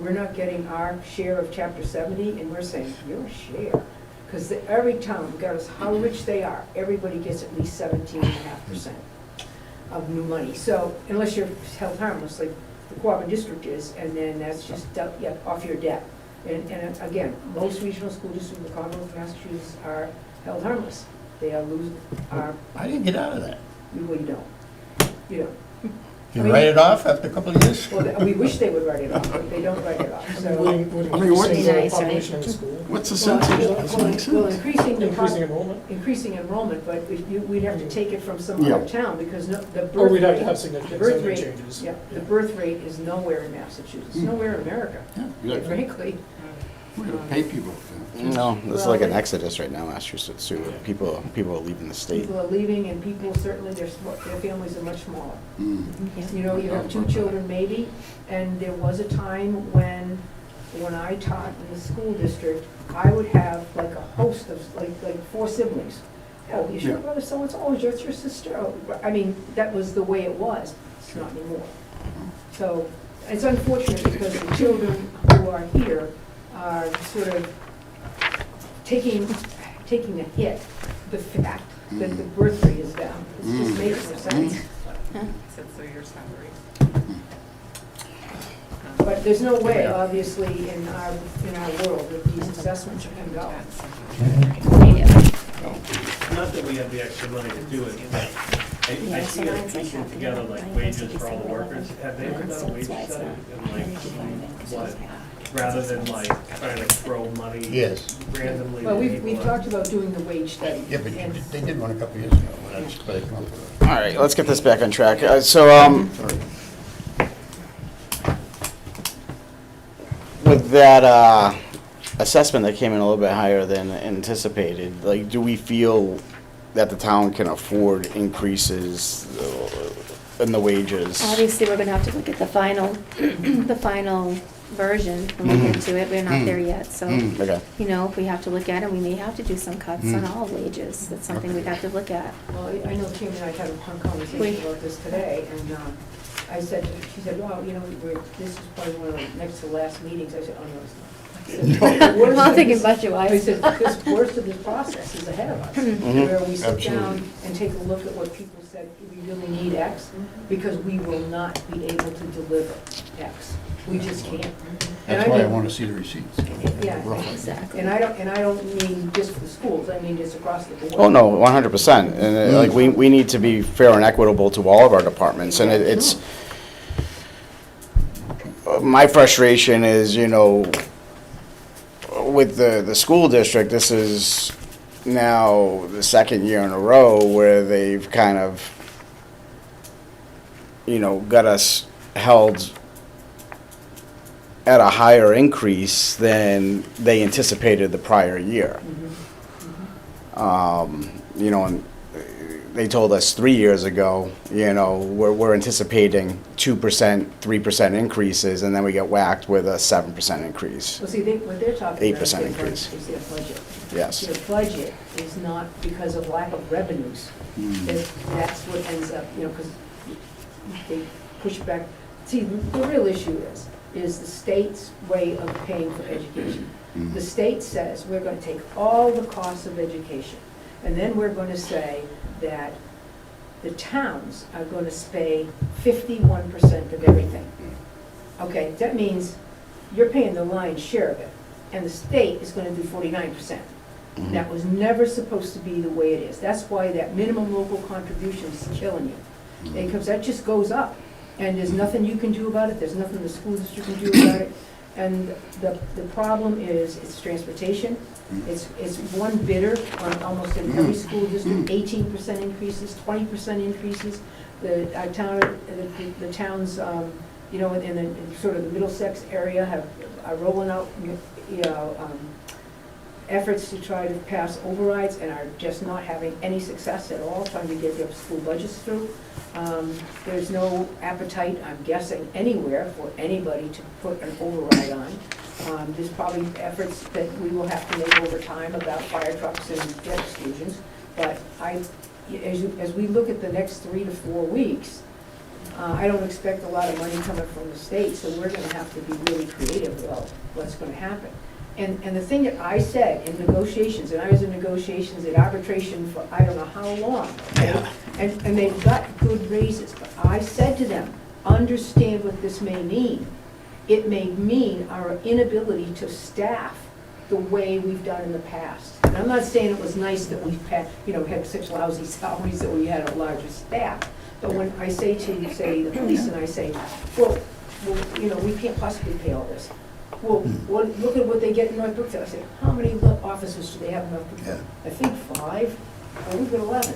we're not getting our share of Chapter 70, and we're saying, your share. Because every town, regardless how rich they are, everybody gets at least 17.5% of new money. So unless you're held harmless, like the Quabbin District is, and then that's just off your debt. And again, most regional school districts in the Commonwealth of Massachusetts are held harmless. They are I didn't get out of that. well, you don't. You don't. You write it off after a couple of years? Well, we wish they would write it off, but they don't write it off, so. would I mean, what- increasing the Nice, right? population in the school, What's the Well, sense of it? well, Doesn't make well, sense. increasing enrollment, increasing enrollment, but we'd have to take it from some Yeah. other town, because the birth or we'd have to rate- have the significant birth zoning rate- changes. Yeah, the birth rate is nowhere in Massachusetts, nowhere in America, Yeah, quite good. frankly. We're gonna pay people. No, this is Well, like an they- exodus right now, Massachusetts, too. People are leaving the state. People are leaving, and people certainly, their families are much smaller. Yeah. You know, you have 2 children maybe, and there was a time when I taught in the school district, I would have like a host of, like 4 siblings. Oh, is your Yeah. brother so-and-so? Oh, is your sister? Oh, I mean, that was the way it was. It's not anymore. So it's unfortunate because the children who are here are sort of taking a hit, the fact that the birth rate is down. It just makes no sense. But there's no way, obviously, in our world that these assessments can go. Not that we have the extra money to do it, but I see it piecing together like wages for all the workers. Have they ever done a wage study? And like, what, rather than like trying to throw money Yes. randomly. Well, to we've people. talked about doing the wage study. Yeah, but and- they did one a couple of years ago. That's what I come up with. All right, let's get this back on track. With that assessment that came in a little bit higher than anticipated, like, do we feel that the town can afford increases in the wages? Obviously, we're gonna have to look at the final, the final version when we get to it. We're not there yet, so, Okay. you know, if we have to look at it, we may have to do some cuts on all wages. That's something we'd have to look at. Well, I know Kim and I had a conversation Wait. about this today, and I said, she said, well, you know, this is probably one of the next to last meetings. I said, oh, no, it's not. I'm thinking I budget-wise. said, this worst of this process is ahead of us, where we sit down and take a look at what people said, we really need X, because we will not be able to deliver X. We just can't. And That's why I mean- want to see the receipts. Yeah, Roughly. Exactly. and I don't mean just for the schools, I mean just across the board. Oh, no, 100%. And like, we need to be fair and equitable to all of our departments. And it's, my frustration is, you know, with the school district, this is now the second year in a row where they've kind of, you know, got us held at a higher increase than they anticipated the prior year. You know, and they told us 3 years ago, you know, we're anticipating 2%, 3% increases, and then we get whacked with a 7% increase. Well, see, what they're talking about 8% increase. is their budget. Yes. Their budget is not because of lack of revenues. That's what ends up, you know, because they push back. See, the real issue is the state's way of paying for education. The state says, we're going to take all the costs of education, and then we're going to say that the towns are going to pay 51% of everything. Okay, that means you're paying the lion's share of it, and the state is going to do 49%. That was never supposed to be the way it is. That's why that minimum local contribution is killing you. Because that just goes up, and there's nothing you can do about it, there's nothing the school district can do about it. And the problem is, it's transportation, it's one bidder on almost in every school district, 18% increases, 20% increases. The towns, you know, in sort of the Middlesex area are rolling out, you know, efforts to try to pass overrides and are just not having any success at all trying to get their school budgets through. There's no appetite, I'm guessing, anywhere for anybody to put an override on. There's probably efforts that we will have to make over time about fire trucks and jet exclusions, but as we look at the next 3 to 4 weeks, I don't expect a lot of money coming from the state, so we're gonna have to be really creative about what's gonna happen. And the thing that I said in negotiations, and I was in negotiations at arbitration for I don't know how long, okay? And they've got good raises, but I said to them, understand what this may mean. It may mean our inability to staff the way we've done in the past. And I'm not saying it was nice that we had such lousy salaries that we had a larger staff, but when I say to, say, the police, and I say, well, you know, we can't possibly pay all this. Well, look at what they get in North Brookfield. I said, how many officers do they have in North Brookfield? I think 5, well, we've got 11,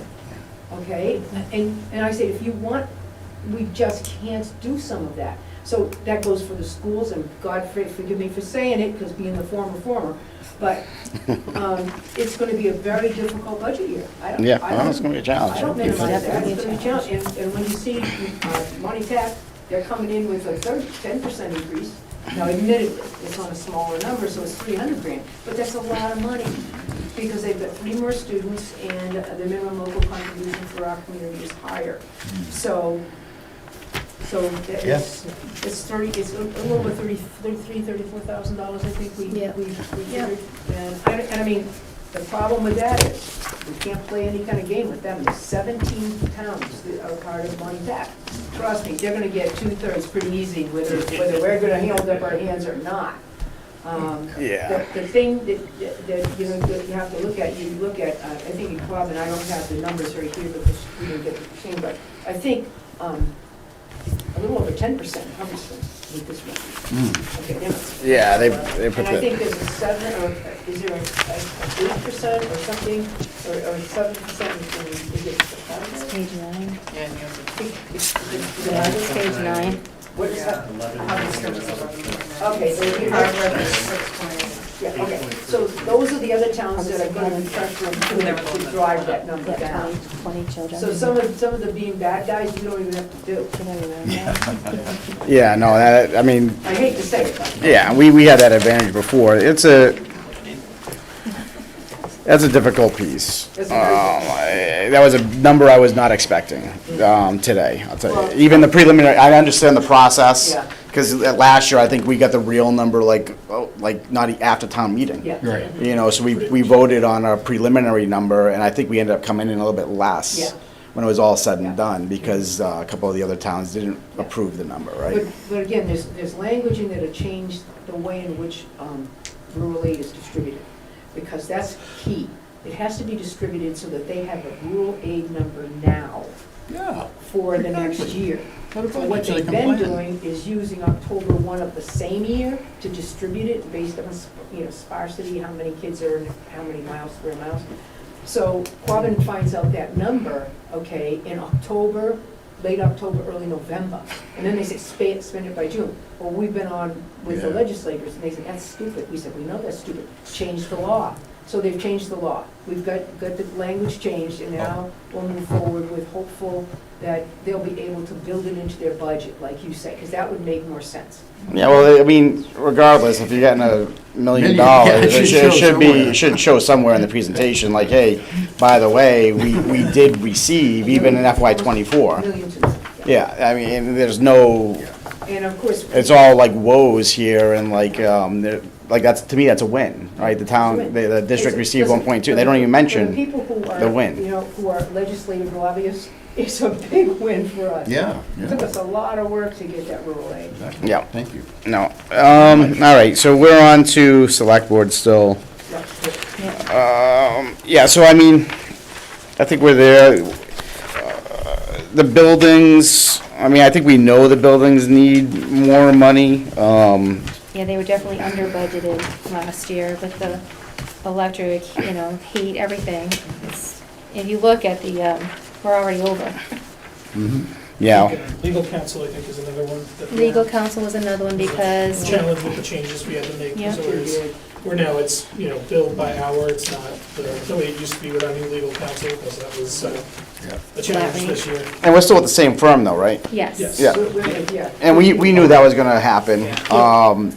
okay? And I say, if you want, we just can't do some of that. So that goes for the schools, and God forgive me for saying it, because being the former, but it's gonna be a very difficult budget year. It's gonna be a challenge. I don't minimize that, it's gonna be a challenge, and when you see Monty Tech, they're coming in with a 10% increase. Now admittedly, it's on a smaller number, so it's $300,000, but that's a lot of money, because they've got 3 more students, and the minimum local contribution for our community is higher. So it's a little over $34,000, I think we figured. And I mean, the problem with that is, we can't play any kind of game with them. There's 17 towns that are part of Monty Tech. Trust me, they're gonna get 2/3 pretty easy, whether we're gonna hold up our hands or not. The thing that you know, that you have to look at, I think, Bob, and I don't have the numbers right here because we didn't get the thing, but I think a little over 10% covers them with this one. Okay, now. Yeah, they put And I think that. there's a 7, or is there a 8% or something, or 7% is it? It's page 9. Is Yeah, it's page 9. What is that? Okay, so yeah, okay, so those are the other towns that are gonna be pressuring to drive that number Yeah, down. 20 children. So some of the being bad guys, you don't even have to do. Yeah, no, I mean, I hate to say it, but. yeah, we had that advantage before. That's a difficult piece. It's a very That was a number I was not expecting today, I'll tell you. Even the preliminary, I understand the process, Yeah. because last year, I think we got the real number like not after town meeting. Yeah. Right. You know, so we voted on a preliminary number, and I think we ended up coming in a little bit less. Yeah. When it was all said and Yeah. done, because a couple of the other towns didn't approve the number, right? But again, there's language in there to change the way in which rural aid is distributed, because that's key. It has to be distributed so that they have a rural aid number now Yeah. for the next year. What So what so they they've can been plan. doing is using October 1 of the same year to distribute it based on, sparsity, how many kids are in, how many miles, square miles. So Quabbin finds out that number, okay, in October, late October, early November. And then they say, spend it by June. Well, we've been on with the Yeah. legislators, and they said, that's stupid. We said, we know that's stupid. Change the law. So they've changed the law. We've got the language changed, and now we'll move forward with hopeful that they'll be able to build it into their budget, like you say, because that would make more sense. Yeah, well, I mean, regardless, if you're getting $1 million, Yeah, it it should show somewhere. it should show somewhere in the presentation, like, hey, by the way, we did receive, even in FY '24. Millions. Yeah, I mean, there's no, And of course. it's all like woes here, and like, that's, to me, that's a win, right? The town, the district received 1.2, they don't even For the mention people who are, the win. who are legislative lobbyists, it's a big win for us. Yeah, It took yeah. us a lot of work to get that rural aid. Exactly. Yeah. Thank you. No. All right, so we're on to select board still. Yeah, so I mean, I think we're there. The buildings, I mean, I think we know the buildings need more money. Yeah, they were definitely under budgeted last year with the electric, heat, everything. If you look at the, we're already over. Yeah, Legal counsel, I think, is another one. that Legal counsel was another one because, Challenge with the changes we had to make, Yeah. so where now it's, billed by hour, it's not the way it used to be with our new legal counsel, because that was a challenge this year. and we're still with the same firm though, right? yes. Yes. Yeah. Yeah. And we knew that was gonna happen. Yeah.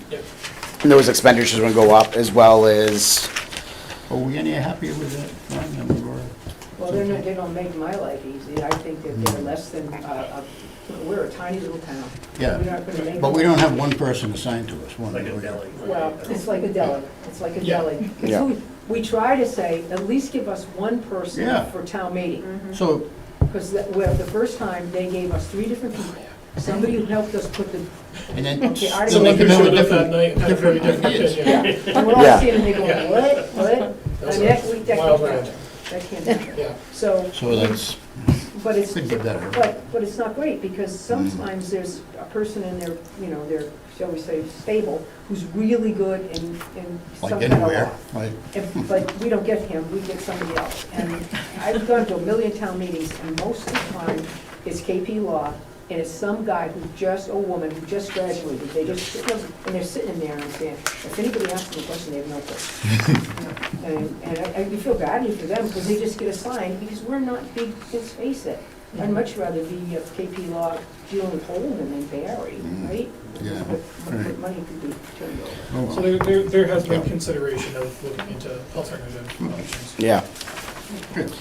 Those expenditures were gonna go up, as well as, Are we any happier with that? Ron? I mean, Well, they don't make my life easy. I think that they're less than, we're a tiny little town. Yeah, We're not gonna make. but we don't have one person assigned to us, one. Like a do we? deli. Well, it's like a deli. It's like a Yeah. deli. 'Cause Yeah. we try to say, at least give us one person Yeah. for town meeting. So, Because the first time, they gave us 3 different people. Somebody who helped us put the, and then, Okay, I so they Someone can who have a showed up that different, night and had a very different different ideas. opinion. yeah, and we're all Yeah. sitting there going, Yeah. what? That's And that can't wild happen. ride. That can't happen. Yeah. So, So that's, but it's, could be better. but it's not great, because sometimes there's a person in their, their, shall we say, stable, who's really good in some Like kind of law. anywhere, like, But we don't get him, we get somebody else. And I've gone to 1,000,000 town meetings, and most of the time, it's KP Law, and it's some guy who just, a woman who just graduated. They just, and they're sitting in there and I'm saying, if anybody asks them a question, they have no clue. And you feel badly for them, because they just get assigned, because we're not big, let's face it. I'd much rather be KP Law dealing with Holden than Barry, right? yeah. But money could be turned over. Oh, So well. there has been consideration of looking into alternative options. yeah. Good.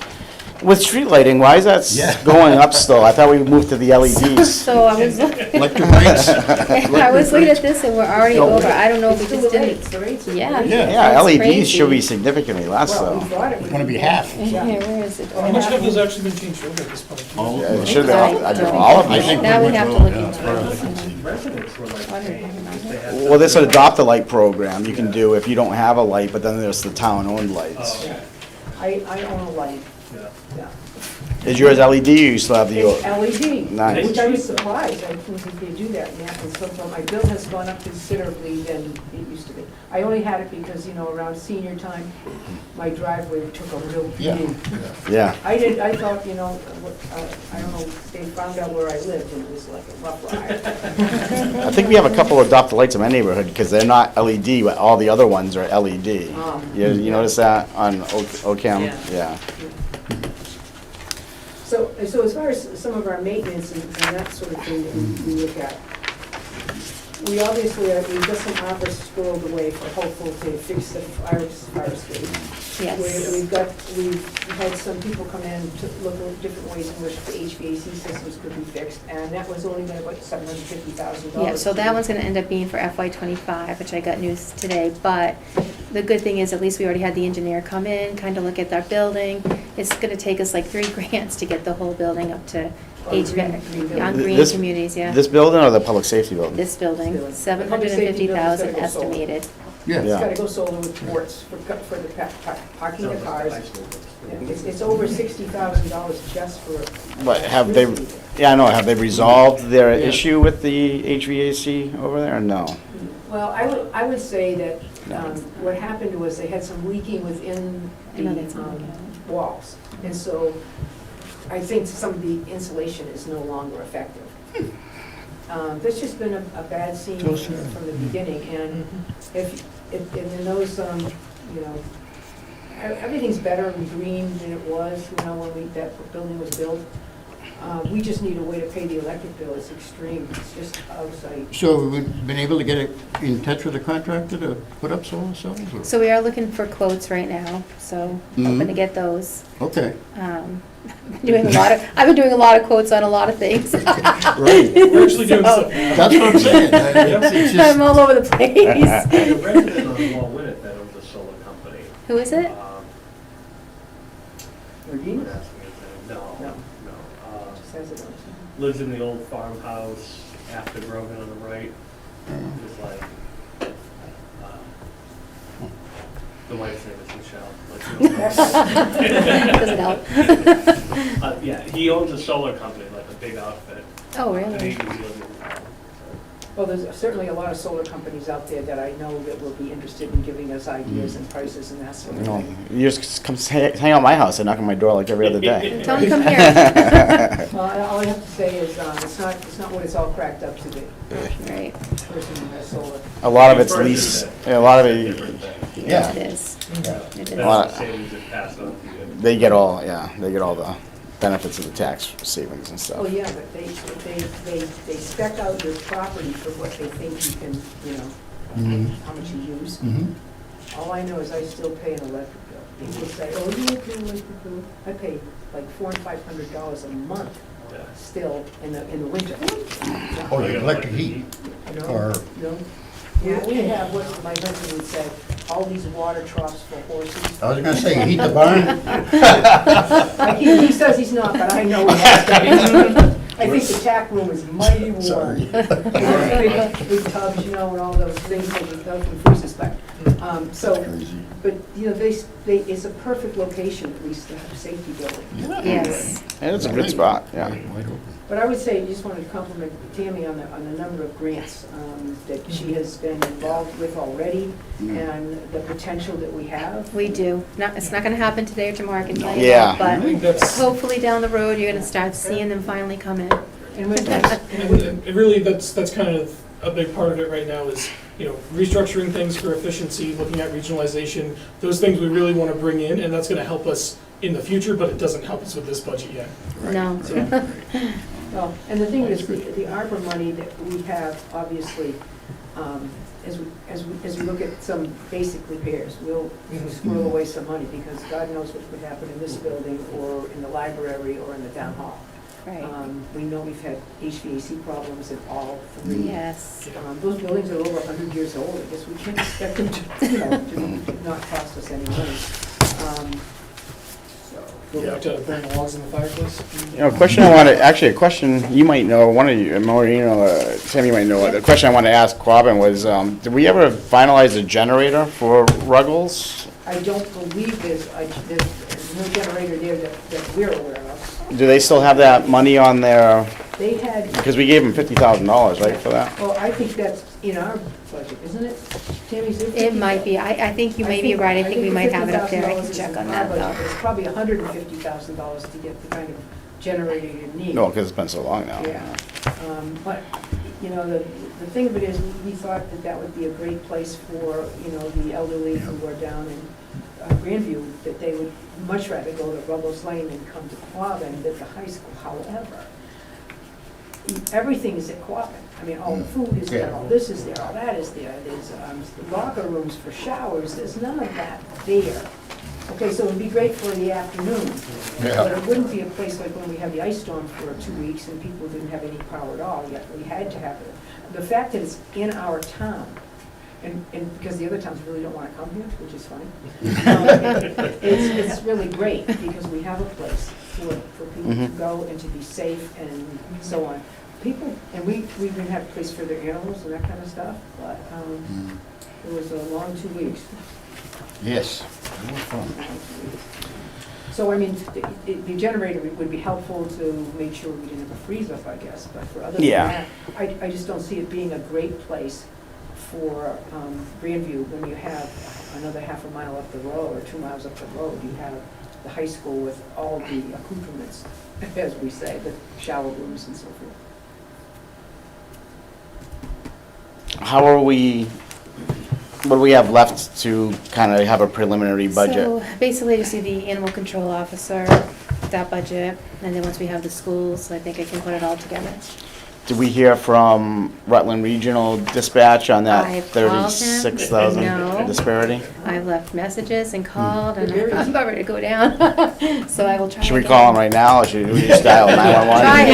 With street lighting, why is that Yeah. going up still? I thought we moved to the LEDs. So I was, Electric lights? I was looking at this and we're already No. over. I don't know if we Still just the didn't. rates, the rates are Yeah. crazy. Yeah. Yeah, That's LEDs should be crazy. significantly less Well, though. we thought it It's would gonna be half. Yeah, where is it? How much have those actually been changed over at this point? All Yeah, of it them. should be, I don't all of I them. think Now we went have to well, look yeah, into as far as I it. can see. Residents were like paying, if they had. Well, this would adopt a light program you can do if you don't have a light, but then there's the town-owned lights. Oh, I own a light, yeah. yeah. Is yours LED or you still have the? It's LED, Nice. which I was surprised, I didn't think they do that now, and so my bill has gone up considerably than it used to be. I only had it because, around senior time, my driveway took a real Yeah. beating. Yeah, I thought, I don't know, they found out where I lived, and it was like a rough ride. I think we have a couple of adopt lights in my neighborhood, because they're not LED, but all the other ones are LED. You notice that on Ocam? Yeah. Yeah. So as far as some of our maintenance and that sort of thing that we look at, We obviously, we've got some offers squirreled away for hopeful to fix the fire escape. Yes. We've had some people come in to look at different ways in which the HVAC systems could be fixed, and that was only been about $750,000. Yeah, so that one's gonna end up being for FY '25, which I got news today, but the good thing is at least we already had the engineer come in, kind of look at our building. It's gonna take us like 3 grants to get the whole building up to HVAC, on green This- communities, yeah. This building or the public safety building? This building, Building. 750,000 Public safety building's estimated. Yeah. It's gotta go solar with ports for the parking the cars. Yeah, It's over $60,000 just for. But have they, electricity. yeah, I know, have they resolved their issue with the HVAC over there, or no? Well, I would say that what happened was they had some leaking within I know that's the not good. walls. And so I think some of the insulation is no longer effective. There's just been a bad scene So sad. from the beginning, and if in those, you know, everything's better and green than it was, you know, when that building was built. We just need a way to pay the electric bill. It's extreme. It's just outside. So we've been able to get in touch with the contractor to put up solar cells? or- So we are looking for quotes right now, so hoping to get those. Okay. I've been doing a lot of quotes on a lot of things. Right. We're actually doing So, stuff now. That's what I'm saying. It's just- I'm all over the place. There's a resident on Wallwinnet that owns a solar company. Who is it? Regina? I'm asking his name. No. Says it on. Lives in the old farmhouse after Grogan on the right. It's like, the wife's name is Michelle. Doesn't help. Yeah, he owns a solar company, like a big outfit. Oh, And really? he deals with that. Well, there's certainly a lot of solar companies out there that I know that will be interested in giving us ideas and prices and that sort of You know, thing. you just come hang out at my house and knock on my door like every other day. Tell him to come here. Well, all I have to say is, it's not what it's all cracked up to be, Right, person who has solar. A lot of it's lease, a lot of it, it yeah, is. It That's is. Lot- the savings that passed on to you. they get all the benefits of the tax savings and Oh, stuff. yeah, but they spec out your property for what they think you can, you know, how much you use. Mhm. All I know is I still pay an electric bill. People say, oh, you pay electric bill? I pay like $400 and $500 a month Yeah. still in the winter. Oh, the electric heat, No, or, no. We have what my husband would say, all these water troughs for horses. I was gonna say, you heat the barn? He says he's not, but I know he has to. I think the tack room is mighty warm. Sorry. Big tubs, you know, and all those things that you go from freezes, but, Crazy. but, you know, it's a perfect location, at least, to have a safety building. Yes. And it's a good spot, yeah. Wide open. But I would say, I just wanted to compliment Tammy on the number of grants that she has been involved with already, and the potential that we have. We do. It's not gonna happen today or tomorrow, I can tell you Yeah. that, I think but that's, hopefully down the road, you're gonna start seeing them finally come in. And when, and it really, that's kind of a big part of it right now is, you know, restructuring things for efficiency, looking at regionalization, those things we really want to bring in, and that's going to help us in the future, but it doesn't help us with this budget yet. No. well, and the thing is, the ARPA money that we have, obviously, as we look at some basic repairs, we'll squirrel away some money, because God knows what could happen in this building, or in the library, or in the town hall. Right. We know we've had HVAC problems in all 3. Yes. Those buildings are over 100 years old. I guess we can't expect them to, you know, to not cost us any money. So, Go back to burn the logs in the fireplace. You know, a question you might know, one of you, Maureen or Sam, you might know, the question I wanted to ask Quabbin was, did we ever finalize a generator for Ruggles? I don't believe there's no generator there that we're aware of. Do they still have that money on their, They had, because we gave them $50,000, right, for that? well, I think that's in our budget, isn't it? Tammy's It might be. I think you may be right. I think we might have it up there. I can $50,000 check is on in our that budget, but though. It's probably $150,000 to get the kind of generator you need. No, because it's been so long now. Yeah. But, you know, the thing of it is, we thought that would be a great place for, you know, the elderly who are down in Grandview, that they would much rather go to Ruggles Lane and come to Quabbin than the high school. However, everything is at Quabbin. I mean, all the food is there, all this is there, all that is there. There's locker rooms for showers, there's none of that there. Okay, so it'd be great for the afternoon, but it wouldn't be a place like when we had the ice storm for 2 weeks and people didn't have any power at all, yet we had to have it. The fact that it's in our town, and because the other towns really don't want to come here, which is funny, it's really great because we have a place for people to go and to be safe and so on. People, and we even have a place for their animals and that kind of stuff, but it was a long 2 weeks. Yes, it was fun. So, I mean, the generator would be helpful to make sure we didn't have a freeze up, I guess, but for other than that, I just don't see it being a great place for Grandview when you have another half a mile up the road or 2 miles up the road, you have the high school with all the accoutrements, as we say, the shower rooms and so forth. How are we, what do we have left to kind of have a preliminary budget? So basically, just see the animal control officer, that budget, and then once we have the schools, I think I can put it all together. Did we hear from Rutland Regional Dispatch on that I've called him. 36,000 No. disparity? I've left messages and called, and I'm about ready to go down, so I will try. Should we again. call him right now, or should we just dial 911? Try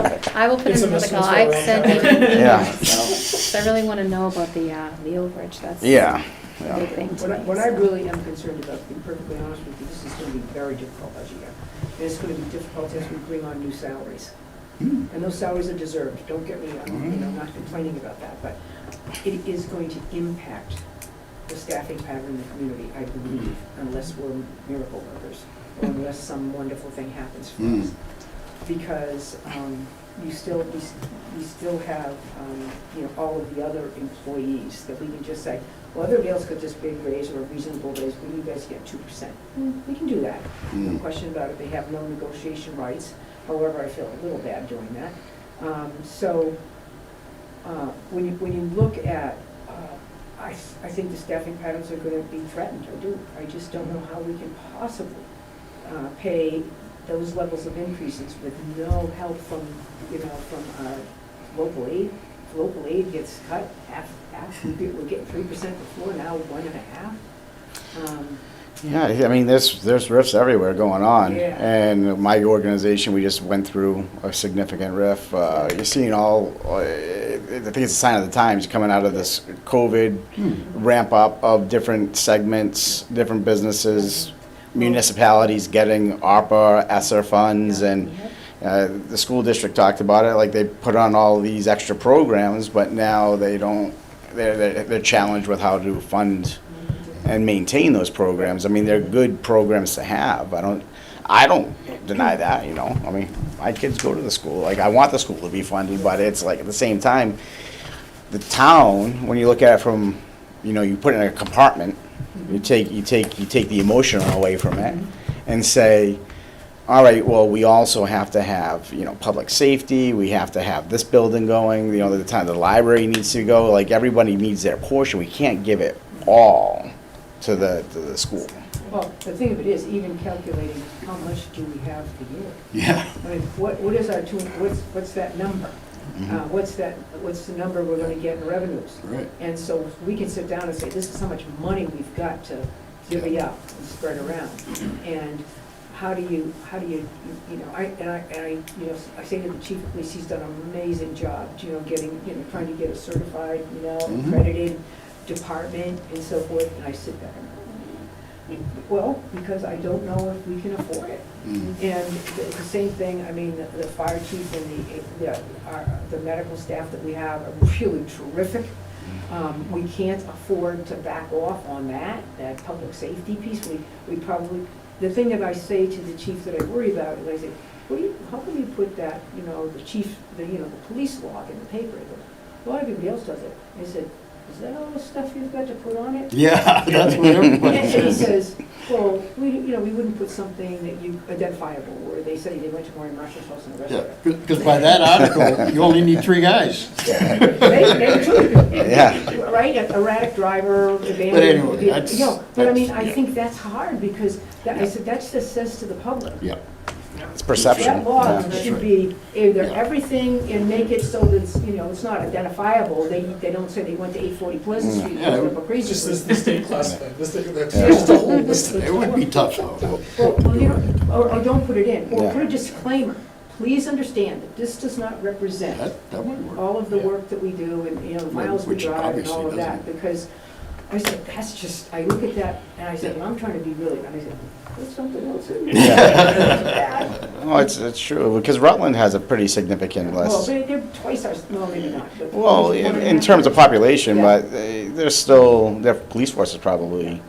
it. I will put It's in a another missile call. I've siren. sent emails, Yeah. so I really want to know about the overage. That's Yeah. the big thing to me. What I really am concerned about, to be perfectly honest with you, this is going to be very difficult budget year. And it's going to be difficult as we bring on new salaries. And those salaries are deserved, don't get me, I'm not complaining about that, but it is going to impact the staffing pattern in the community, I believe, unless we're miracle workers, or unless some wonderful thing happens for us. Because you still have, all of the other employees that we can just say, well, everybody else got this big raise or a reasonable raise, but you guys get 2%. We can do that, no question about it, they have no negotiation rights. However, I feel a little bad doing that. When you look at, I think the staffing patterns are going to be threatened. I do. I just don't know how we can possibly pay those levels of increases with no help from our local aid. If local aid gets cut half. We're getting 3% before, now 1.5%. Yeah, I mean, there's rifts everywhere going on. Yeah. And my organization, we just went through a significant rift. You're seeing all, I think it's a sign of the times, coming out of this COVID ramp up of different segments, different businesses, municipalities getting ARPA, ESSER funds, and the school district talked about it, like they put on all these extra programs, but now they're challenged with how to fund and maintain those programs. I mean, they're good programs to have. I don't deny that, I mean, my kids go to the school. Like, I want the school to be funded, but it's like at the same time, the town, when you look at it from, you put it in a compartment, you take the emotional away from it and say, all right, well, we also have to have, public safety, we have to have this building going, the library needs to go, like, everybody needs their portion. We can't give it all to the school. Well, the thing of it is, even calculating how much do we have a year? Yeah. I mean, what is our what's that number? What's the number we're gonna get in revenues? Right. And so we can sit down and say, this is how much money we've got to divvy up and spread around. And how do you, I say to the chief of police, he's done an amazing job, getting, trying to get a certified, accredited department and so forth, and I sit back and, well, because I don't know if we can afford it. And the same thing, I mean, the fire chief and the medical staff that we have are really terrific. We can't afford to back off on that public safety piece. We probably, the thing that I say to the chief that I worry about is I say, how can you put that, the chief, the police log in the paper? He goes, well, everybody else does it. I said, is that all the stuff you've got to put on it? Yeah, that's what everybody And he says. says, well, we wouldn't put something that you, identifiable, where they say they went to Maureen Marshall's house and Yeah, arrested because by that article, you only need 3 guys. her. They truly, Yeah. right, an erratic driver, abandoned. But anyway, that's- But I mean, I yeah. think that's hard, because I said, that just says to the public. Yeah. It's perception. That law Yeah. should be either everything and make it so that it's, it's not identifiable. They don't say they went to 840 Pleasant Street, Yeah, and put up a It's crazy. just this, the state classified, this, that's Yeah. just a whole list of. It would be tough though. Or don't put it in, or Yeah. put a disclaimer. Please understand that this does not represent That would work. all of the Yeah. work that we do and, the miles we Which drive and all of obviously that, because I said, that's just, I look at that and I said, I'm trying to be really, and I said, put something else in there. It's bad. Oh, it's true, because Rutland has a pretty significant Well, list. they're twice our, well, maybe not, but. Well, one and a in half terms of times. population, Yeah. but they're still, their police force is probably,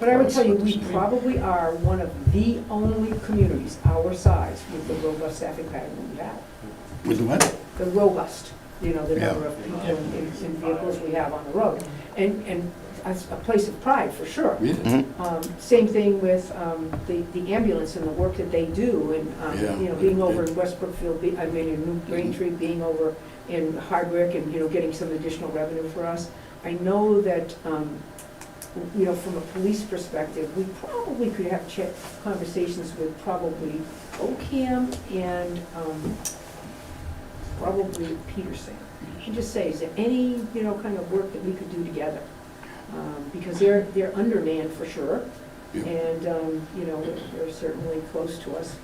But I would tell you, we probably are one of the only communities our size with the robust staffing pattern that we have. With the what? The robust, the Yeah. number of people in vehicles we have on the road. And as a place of pride, for sure. Yeah. Mhm. Same thing with the ambulance and the work that they do, and, Yeah. being over in West Brookfield, in New Braintree, being over in Hardwick, and, getting some additional revenue for us. I know that, from a police perspective, we probably could have conversations with probably OCAM and probably Peterson. And just say, is there any, kind of work that we could do together? Because they're undermanned for sure, Yeah. and, they're certainly close to us.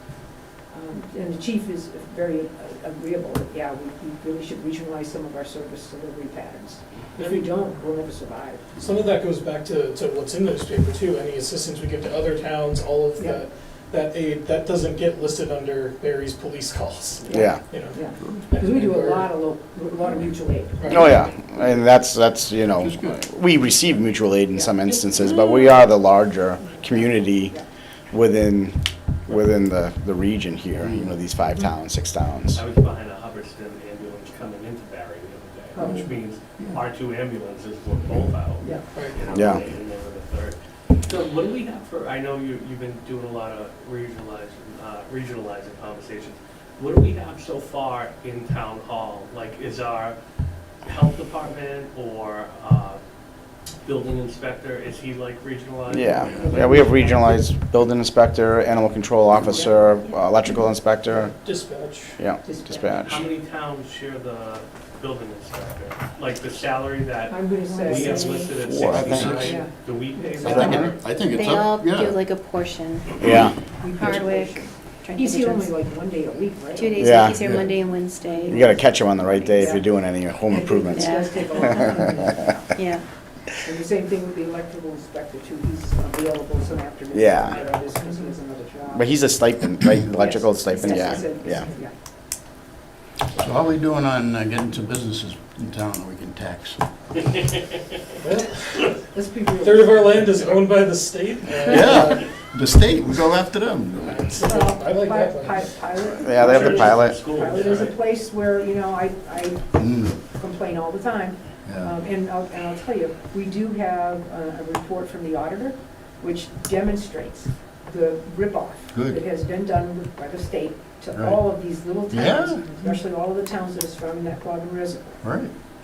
And the chief is very agreeable, that, yeah, we really should regionalize some of our service delivery patterns. If we don't, we'll never survive. Some of that goes back to what's in the newspaper too, any assistance we give to other towns, all of Yeah. that aid, that doesn't get listed under Barry's police calls, yeah. you know. Yeah, because we do a lot of mutual aid. Right. Oh, yeah, and that's, Which is good. we receive mutual aid in some instances, but we are the larger community within the region here, these 5 towns, 6 towns. I was behind a Hubbardston ambulance coming into Barre the other day, which Oh. means our 2 ambulances were both out. Yeah. Right. Yeah. And they were the third. So what do we have for, I know you've been doing a lot of regionalizing conversations. What do we have so far in town hall? Like, is our health department or building inspector, is he like regionalized? Yeah, we have regionalized building inspector, animal control officer, electrical inspector, Dispatch. yeah, Dispatch. dispatch. How many towns share the building inspector? Like the salary that I'm gonna we have say, listed at 4, I think. 69, do we pay I that? think it's They all up, do yeah. like a portion. Yeah, Hardwick. he's here only like one day a week, right? 2 days, Yeah. he's here Monday and Wednesday. you gotta catch them on the right day if you're doing any home And improvements. It does take a long time. Yeah, And the same thing with the electrical inspector too, he's available some afternoons. Yeah. This because he has another job. But he's a stipend, right, electrical Yes. stipend, Yes, yeah, he said- yeah. So how are we doing on getting some businesses in town that we can tax? Let's be real. Third of our land is owned by the state. and, Yeah, the state, we go after them. I like that one. Pilot. Yeah, they have the pilot. School, Pilot is a right? place where, I Mm, complain all the time. yeah. And I'll tell you, we do have a report from the auditor, which demonstrates the ripoff Good. that has been done by the state to Right. all of these little Yeah. towns, especially all of the towns that are surrounding that Quabbin Reservoir. Right,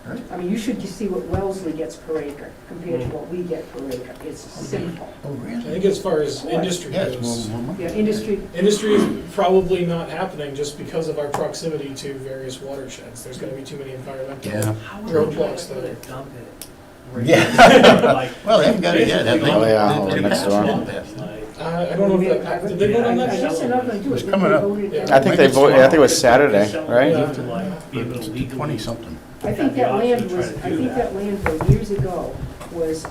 right. I mean, you should see what Wellesley gets per acre compared to what we get per acre. It's simple. Oh, I really? think as far as Of course. industry Yeah, it's goes, more money. Yeah, industry, industry is probably not happening just because of our proximity to various watersheds. There's gonna be too many environmental. Yeah. How are we Roadblocks gonna that- dump it? Right Yeah. there? Like, Well, they haven't got it yet, have they? Oh, yeah, They- they next passed door. it. like, I don't know if that, did they vote on I that? guess they're not gonna do it. It's coming up. I think they voted, I think it was Saturday, right? Yeah. like, be able to legally- 20-something. I think that land Try was, to I do think that. that land though, years ago, was,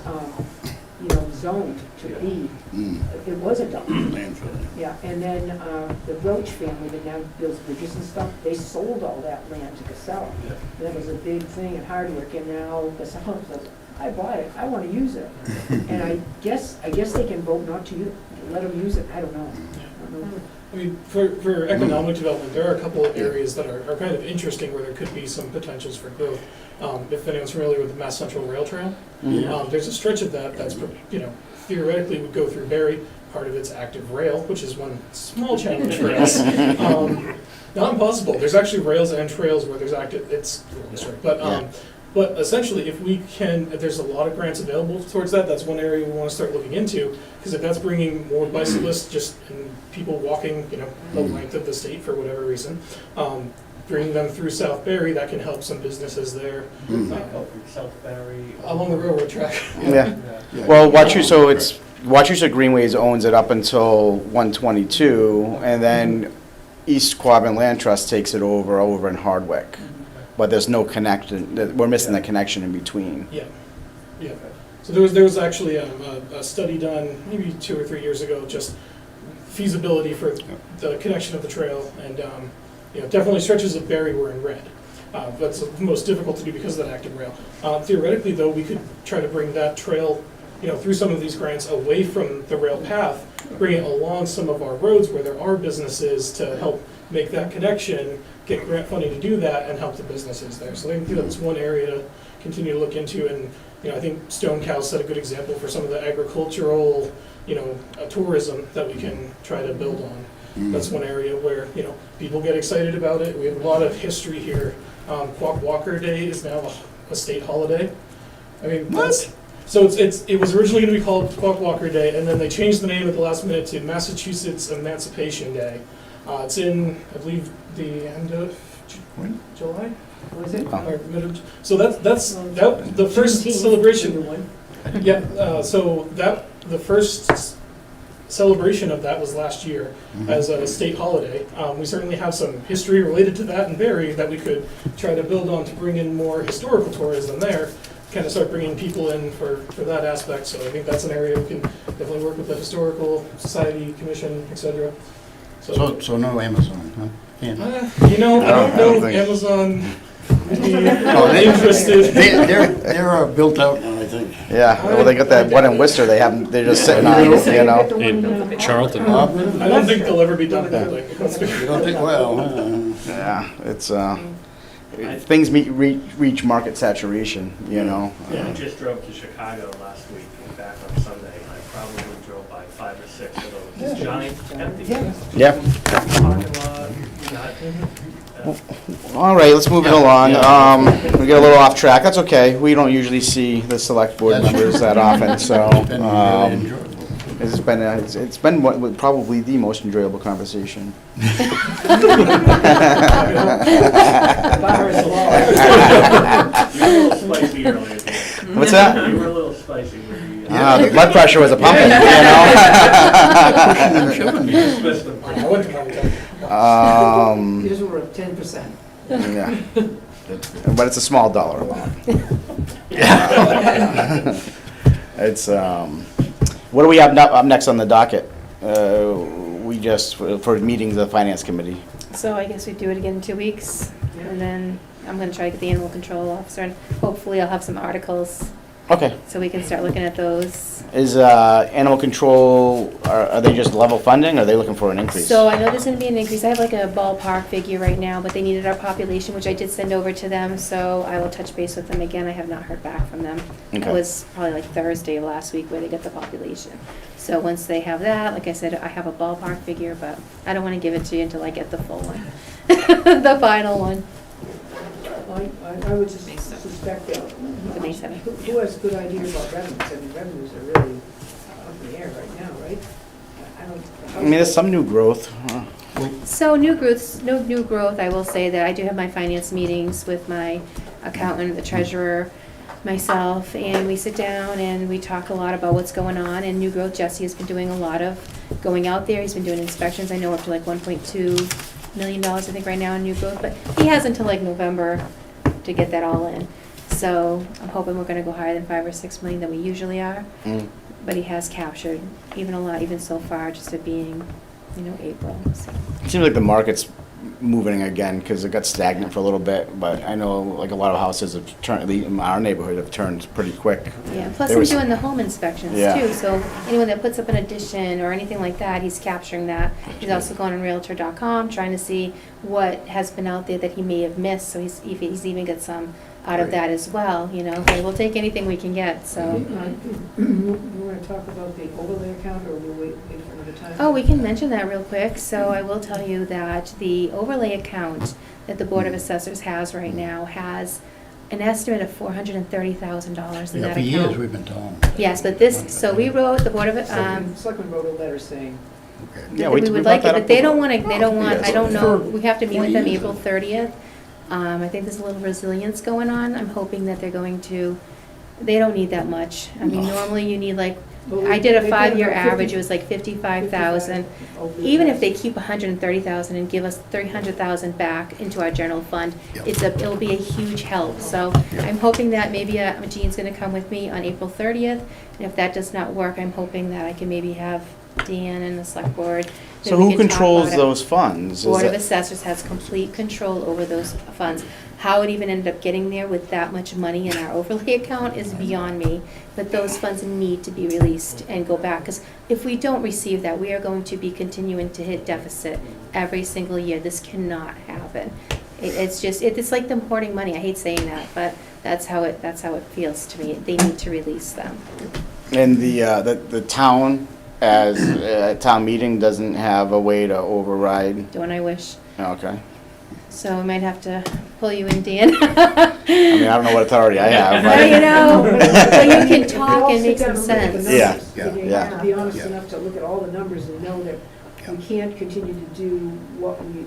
zoned to be, Mm, it was a dump. landfill. Yeah, and then, the Roach family that now builds bridges and stuff, they sold all that land to Casella. Yeah. That was a big thing in Hardwick, and now Casella says, I bought it, I wanna use it. And I guess they can vote not to let them use it, I don't know. I don't know. I mean, for economic development, there are a couple of areas that are kind of interesting where there could be some potentials for growth. If anyone's familiar with the Mass Central Rail Trail, there's a stretch of that that's, theoretically would go through Barre. Part of it's active rail, which is one small challenge for us. Not impossible. There's actually rails and trails where there's active, it's a long story. But But essentially, if there's a lot of grants available towards that, that's one area we want to start looking into, because if that's bringing more bicyclists just and people walking, the length of the state for whatever reason, bringing them through South Barre, that can help some businesses there. South Barre. Along the railroad track. Yeah. Well, Wachusett Greenways owns it up until 122, and then East Quabbin Land Trust takes it over in Hardwick. But there's no connection, we're missing the connection in between. Yeah. So there was actually a study done maybe 2 or 3 years ago, just feasibility for the connection of the trail, and definitely stretches of Barre were in red. That's the most difficult to do because of that active rail. Theoretically, though, we could try to bring that trail, through some of these grants away from the rail path, bring it along some of our roads where there are businesses to help make that connection, get grant funding to do that, and help the businesses there. So I think that's one area to continue to look into, and I think Stone Cow set a good example for some of the agricultural, tourism that we can try to build on. That's one area where, people get excited about it. We have a lot of history here. Quack Walker Day is now a state holiday. I mean, so it was originally going to be called Quack Walker Day, and then they changed the name at the last minute to Massachusetts Emancipation Day. It's in, I believe, the end of July. Was it? Or mid of, so that's the first celebration. Yeah. So the first celebration of that was last year as a state holiday. We certainly have some history related to that in Barre that we could try to build on to bring in more historical tourism there, kind of start bringing people in for that aspect. So I think that's an area we can definitely work with the Historical Society, Commission, etc. So no Amazon, huh? Can't. I don't know if Amazon would be interested. They're built out now, I think. Yeah, well, they got that one in Worcester, they're just sitting on, In Charlton. I don't think they'll ever be done quickly. You don't think, well, Yeah, it's, things reach market saturation, Yeah, I just drove to Chicago last week and back on Sunday. I probably drove by 5 or 6 of those giant empty Yeah. parking lot. All right, let's move it along. We get a little off track, that's okay. We don't usually see the select board members that often, so. it's been really enjoyable. It's been probably the most enjoyable conversation. Barre is law. You were a little spicy earlier. What's that? You were a little spicy with The blood pressure was a pumping, Dismissed them. I went to Montana. Yours were at 10%. Yeah, but it's a small dollar amount. It's, what do we have up next on the docket? We just, for meetings of the finance committee. So I guess we do it again in 2 weeks, and then I'm gonna try to get the animal control officer, and hopefully I'll have some articles, Okay. so we can start looking at those. Is animal control, are they just level funding, or are they looking for an increase? So I know there's gonna be an increase. I have like a ballpark figure right now, but they needed our population, which I did send over to them, so I will touch base with them again. I have not heard back from them. Okay. It was probably like Thursday of last week where they got the population. So once they have that, like I said, I have a ballpark figure, but I don't wanna give it to you until I get the full one. The final one. I would just suspect that, The May 7th. who has a good idea about revenues? I mean, revenues are really up in the air right now, right? I mean, there's some new growth. So new growth, I will say that I do have my finance meetings with my accountant, the treasurer, myself, and we sit down and we talk a lot about what's going on. And new growth, Jesse has been doing a lot of going out there. He's been doing inspections, I know up to like $1.2 million, I think, right now in new growth, but he has until like November to get that all in. So I'm hoping we're gonna go higher than 5 or 6 million than we usually are. But he has captured even a lot, even so far, just it being, April, so. It seems like the market's moving again, because it got stagnant for a little bit, but I know like a lot of houses have turned, at least in our neighborhood, have turned pretty quick. Yeah, plus There he's was- doing the home inspections Yeah. too, so anyone that puts up an addition or anything like that, he's capturing that. He's also going on Realtor.com, trying to see what has been out there that he may have missed, so he's even got some out of that as well, Hey, we'll take anything we can get, so. You want to talk about the overlay account, or we'll wait for another time? Oh, we can mention that real quick. So I will tell you that the overlay account that the Board of Assessors has right now has an estimate of $430,000 in Yeah, that for years, account. we've been telling them. Yes, but this, so we wrote, the Board of, Selectmen wrote a letter saying, Okay. Yeah, that we would brought like it, that but up they before. don't wanna, they don't want, I don't know, For we have to meet 40 with them years April now. 30th. I think there's a little resilience going on. I'm hoping that they're going to, they don't need that much. I mean, normally you need like, well, I did a they 5-year about average, it was like 55,000. 55 over the Even if past- they keep 130,000 and give us 300,000 back into our general fund, Yep. it'll be a huge help. So Yep. I'm hoping that maybe Jean's gonna come with me on April 30th. And if that does not work, I'm hoping that I can maybe have Dan and the select board. So that we who can talk controls about it. those funds? Is Board of it- Assessors has complete control over those funds. How it even ended up getting there with that much money in our overlay account is beyond me. But those funds need to be released and go back, because if we don't receive that, we are going to be continuing to hit deficit every single year. This cannot happen. It's just, it's like them hoarding money. I hate saying that, but that's how it feels to me. They need to release them. And the town, as a town meeting, doesn't have a way to override? Don't I wish? Okay. So I might have to pull you in, Dan. I mean, I don't know what authority I have. Well, you know, so you can They talk all and sit make down some and look at the sense. Yeah, numbers. yeah, They yeah. have to be honest Yeah. enough to look at all the numbers and know that we Yeah. can't continue to do what we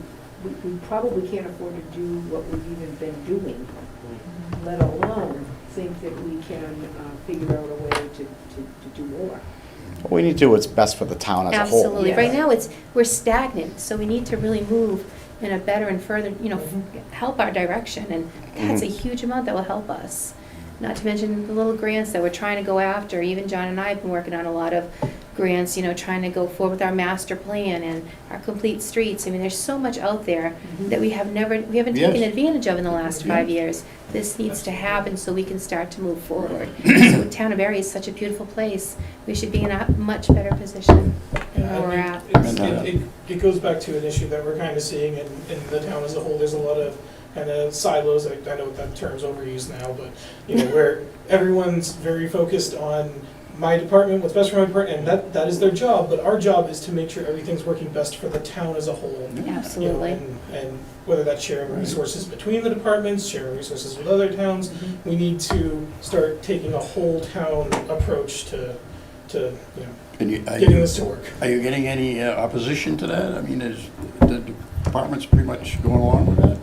probably can't afford to do what we've even been doing, let alone think that we can figure out a way to do more. We need to do what's best for the town as a whole. Absolutely. Yeah. Right now, we're stagnant, so we need to really move in a better and further, help our direction, and that's a huge amount that will help us. Not to mention the little grants that we're trying to go after. Even John and I have been working on a lot of grants, trying to go forward with our master plan and our complete streets. I mean, there's so much out there that we haven't taken Yes. advantage of in the last Yeah. 5 years. This needs to happen so we can start to move forward. So the town of Barre is such a beautiful place. We should be in a much better position than where we're at. It goes back to an issue that we're kind of seeing in the town as a whole. There's a lot of kind of silos, I know that term's overused now, but, where everyone's very focused on my department, what's best for my department, and that is their job, but our job is to make sure everything's working best for the town as a whole. Absolutely. And whether that's sharing resources between the departments, sharing resources with other towns, we need to start taking a whole town approach to Are getting this to work. you getting any opposition to that? I mean, is the department's pretty much going along with that?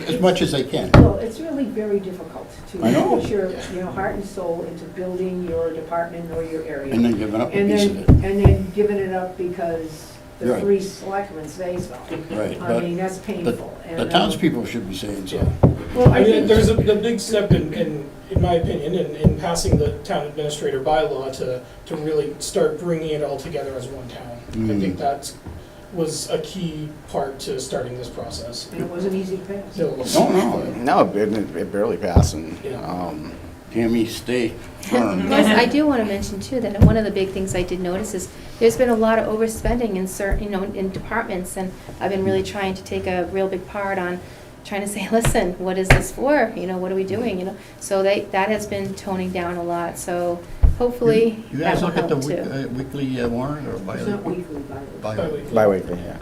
As much as they can. Well, it's really very difficult to I know. put your, heart and soul into building your department or your area. And then giving up a And piece then, of it. and then giving it up because the Right. 3 selectmen say so. Right, I mean, that's painful. The townspeople should be saying so. Well, I mean, think there's a big step in my opinion, in passing the town administrator bylaw to really start bringing it all together as one town. I think that was a key part to starting this process. And it wasn't easy to pass. So it was- No, it barely passed, and, Yeah. Tammy, stay firm. Yes, I do want to mention too, that one of the big things I did notice is there's been a lot of overspending in certain, in departments, and I've been really trying to take a real big part on trying to say, listen, what is this for? What are we doing? So that has been toning down a lot, so hopefully You that guys will look at the help too. weekly warrant or It's not bi-weekly? weekly, by the way. Bi-weekly. bi-weekly, yeah.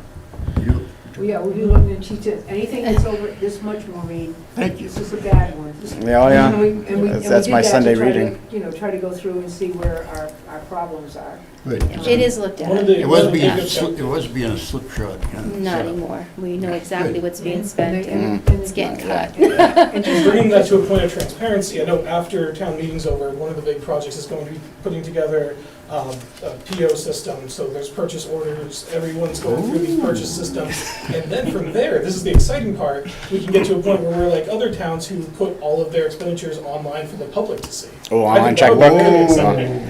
You- Well, yeah, we do look, and she says, anything that's over this much, Maureen, Thank you. this is a bad one. Yeah, oh, yeah. And we That's did my that to Sunday try to, reading. try to go through and see where our problems are. Good. It is looked One of at, the- It was being, Yeah. it was being a slipshod kind of not setup. anymore. We know exactly Good. what's being And spent, they- and and it's getting cut. And And bringing that to a point of transparency, I know after town meeting's over, one of the big projects is going to be putting together a PO system, so there's purchase orders, everyone's going through these purchase systems. And then from there, this is the exciting part, we can get to a point where we're like other towns who put all of their expenditures online for the public to see. Oh, I online think that would be checkbook? really Oh. exciting.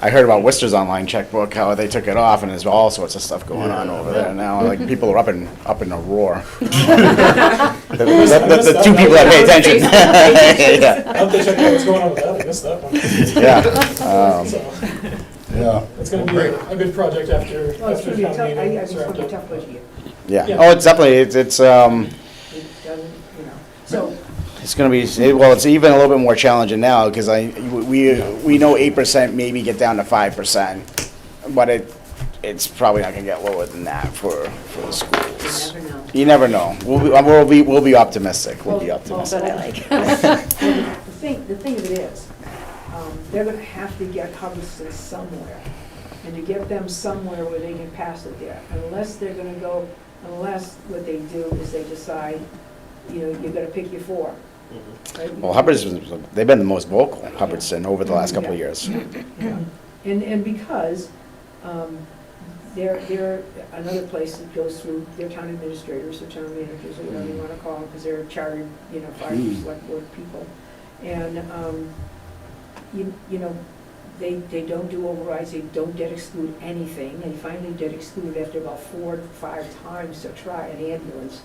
I heard about Worcester's online checkbook, how they took it off, and there's all sorts of stuff going on over there now. Like, people are up in a roar. The two people that pay attention. Yeah. I'll have to check out what's going on with that, I missed that one. Yeah. So, Yeah. it's gonna be a good project after Well, it's after gonna be a town tough, meeting it's is gonna wrapped be a up. tough budget year. Yeah. Yeah. Oh, it's definitely, it's It doesn't, so, It's gonna be, well, it's even a little bit more challenging now, because we know 8% maybe get down to 5%, but it's probably not gonna get lower than that for the schools. You never know. You never know. We'll be optimistic. We'll be optimistic. That's what I like. The thing of it is, they're gonna have to get Hubbardston somewhere, and to get them somewhere where they can pass it there, unless what they do is they decide, you gotta pick your four. Right? Well, they've been the most vocal, Hubbardston, over the last couple of years. Yeah. And because they're another place that goes through their town administrators or town managers or whatever you want to call them, because they're chartered, fire select board people. And, they don't do overrides, they don't debt exclude anything. They finally debt excluded after about 4 to 5 times to try an ambulance.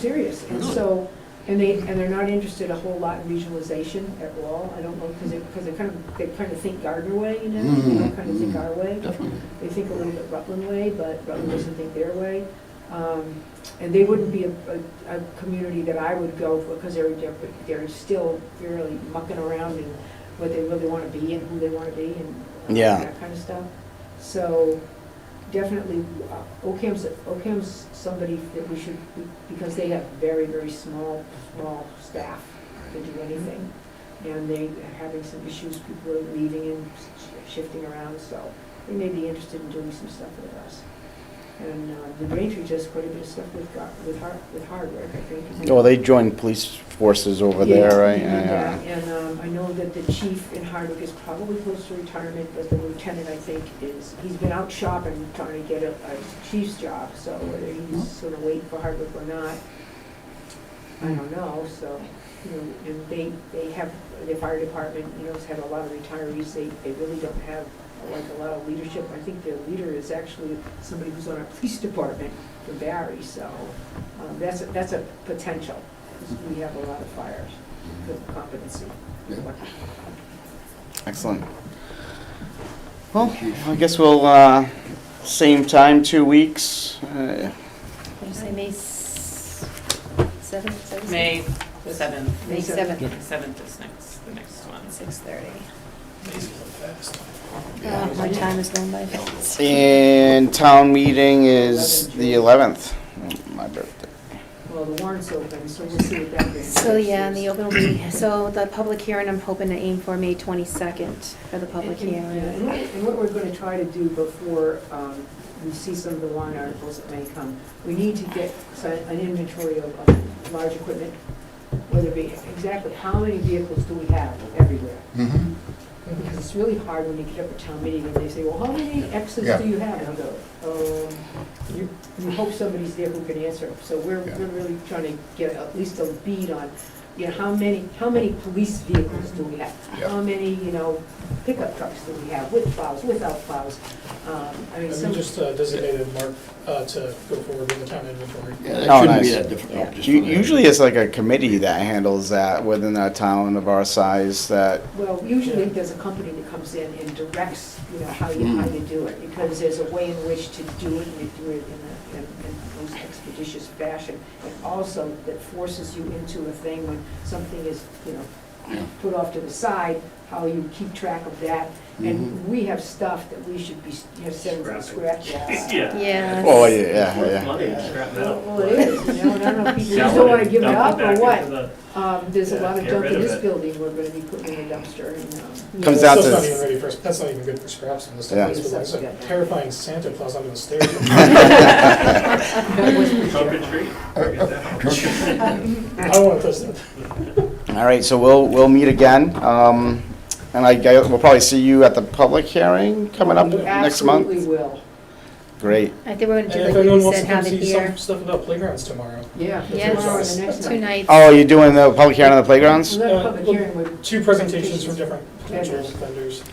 Serious. And so, and they're not interested a whole lot in regionalization at all. I don't know, because they kind of think Gardner way, They don't kind of think our way. They think a little bit Rutland way, but Rutland doesn't think their way. And they wouldn't be a community that I would go for, because they're still really mucking around in what they really want to be and who they want to be and that kind of stuff. So definitely, Oakham's somebody that we should, because they have very, very small staff to do anything. And they are having some issues, people are leaving and shifting around, so they may be interested in doing some stuff with us. And the Braintree does quite a bit of stuff with hardware, I think. Well, they joined police forces over there, right? Yeah, and I know that the chief in Hardwick is probably close to retirement, but the lieutenant, I think, he's been out shopping, trying to get a chief's job, so whether he's sort of waiting for Hardwick or not, I don't know, so, and they have, their fire department, has had a lot of retirees, they really don't have a lot of leadership. I think their leader is actually somebody who's on our police department for Barre, so that's a potential. We have a lot of fires, good competency. Excellent. Well, I guess we'll, same time, 2 weeks. Did you say May 7th? May 7th. May 7th, 7th is the next one. 6:30. Amazing how fast. My time is going by fast. And town meeting is the 11th, my birthday. Well, the warrant's open, so we'll see what that brings. So, yeah, and the open will be, so the public hearing, I'm hoping to aim for May 22nd for the public hearing. And what we're going to try to do before we see some of the warrant articles that may come, we need to get an inventory of large equipment, whether it be exactly how many vehicles do we have everywhere. Mm-hmm. Because it's really hard when you get up at town meeting and they say, well, how many X's do you have? And I go, you hope somebody's there who can answer them. So we're really trying to get at least a bead on, how many police vehicles do we have? How many, pickup trucks do we have, with plows, without plows? I mean, We just designated Mark to go forward with the town inventory. Yeah, that shouldn't be nice. that difficult. Yeah. just for the- Usually it's like a committee that handles that within a town of our size that, Well, usually there's a company that comes in and directs, how you do it, because there's a way in which to do it, and you do it in the most expeditious fashion. And also that forces you into a thing when something is, put off to the side, how you keep track of that. And we have stuff that we should be, sending to scrap. Yeah. oh, It's yeah, worth yeah. money to scrap metal. Well, it is, and I don't know, people Sell just don't it wanna and give it dump up back or into what. the- There's a lot of get junk rid in of this it. building we're gonna be putting in a dumpster, and, Comes That's down not to, even ready for, that's not even good for scraps and this Yeah. stuff. It's like terrifying Santa Claus under the stairs. that was pretty Trunk or sure. treat. Forget that. I don't want to touch that. all right, so we'll meet again. And we'll probably see you at the public hearing coming up next month. Absolutely will, Great. I think we're going to do And if like anyone we wants said, to come have it see here. some stuff about playgrounds tomorrow. yeah. Yes, Tomorrow and the next 2 night. nights. Oh, you're doing the public hearing on the playgrounds? We'll have a public hearing with 2 presentations from different potential vendors.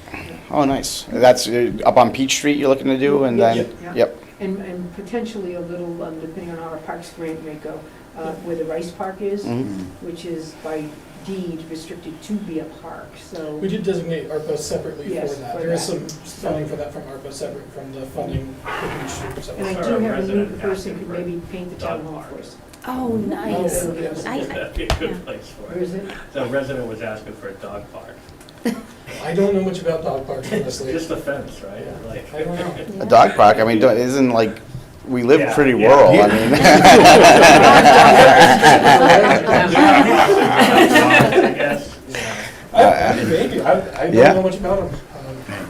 Oh, nice. That's up on Peach Street you're looking to do, and then, Yeah. yep. And potentially a little, depending on how our parks grant may go, where the Rice Park is, Mhm. which is by deed restricted to be a park, so. We did designate ARPA separately Yes, for that. for There is that. some funding for that from ARPA separate from the funding for Beach Street. So And I Or do a have a new resident person who asking for maybe paint the town dog hall park. for us. Oh, nice. Oh, I- That'd be a good place for Where it. is it? The resident was asking for a dog park. I don't know much about dog parks, honestly. Just a fence, right? Like. I don't know. A dog park, I mean, isn't like, we live Yeah, pretty yeah. rural, I I guess, Maybe, I Yeah. don't know much about them.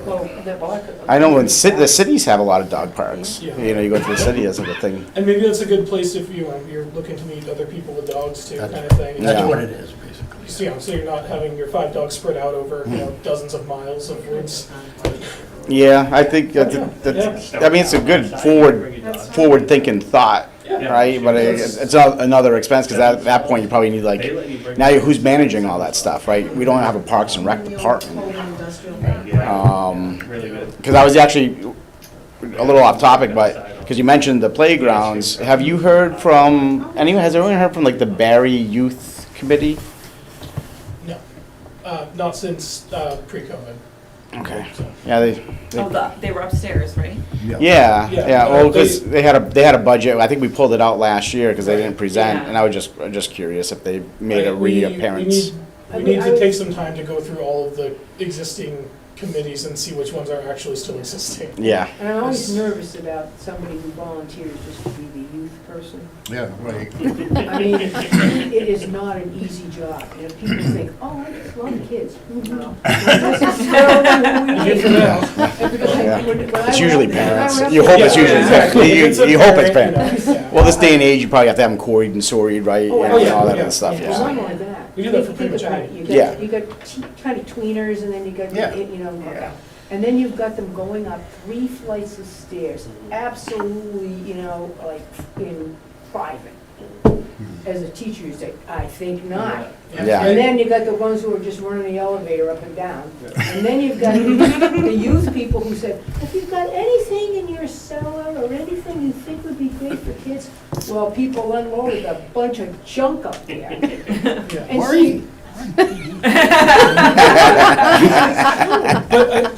Well, that block. I know when the cities have a lot of dog parks. Yeah. You know, you go to the city as a thing. And maybe that's a good place if you're looking to meet other people with dogs too, kind of thing. Yeah. That's what it is, basically. So you're not having your 5 dogs spread out over, dozens of miles of woods. Yeah, I think that's, I mean, it's a good forward-thinking thought, Yeah. right? But it's another expense, because at that point, you probably need like, now who's managing all that stuff, right? We don't have a Parks and Rec department. really good. Because I was actually a little off topic, but, because you mentioned the playgrounds, have you heard from, has anyone heard from like the Barre Youth Committee? No, not since pre-COVID. Okay, yeah, they They were upstairs, right? yeah, Yeah, well, because they had a budget, I think we pulled it out last year, because they didn't present, Yeah. and I was just curious if they made a We reappearance. need to take some time to go through all of the existing committees and see which ones are actually still existing. Yeah, And I'm always nervous about somebody who volunteers just to be the youth person. Yeah, right. I mean, it is not an easy job. You know, people think, oh, I just love kids. Not necessarily who we Good for need. them. And because I- Yeah. when I it's usually went- when I parents, went you up hope there- it's usually exactly. parents, It's a you hope it's parent, parents. yeah. Well, this day and age, you probably have to have them quarried and sorried, right, Oh, and yeah, all that yeah. other stuff, Well, yeah. not only that. We do that for Think pretty much about it. anything. Yeah. You got tiny tweeners, and then you got, Yeah. you know, and then you've got them going up 3 flights of stairs, absolutely, you know, like in private. As a teacher, you say, I think not. Yeah. And then you got the ones who are just running the elevator up and down. And then you've got the youth people who said, if you've got anything in your cellar or anything you think would be great for kids, well, people unloaded a bunch of junk up there. And see, But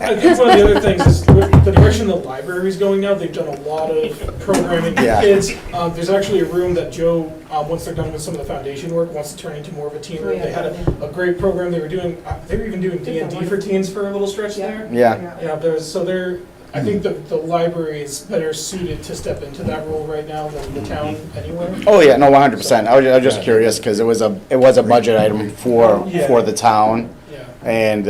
I think one of the other things is with the direction the library is going now, they've done a lot of programming for Yeah. kids. There's actually a room that Joe, once they're done with some of the foundation work, wants to turn into more of a teen room. They had a great program they were doing, they were even doing D&D for teens for a little stretch there. Yeah, Yeah, I think the library is better suited to step into that role right now than the town anyway. oh, yeah, no, 100%, I was just curious, because it was a budget item for the town, Yeah. and,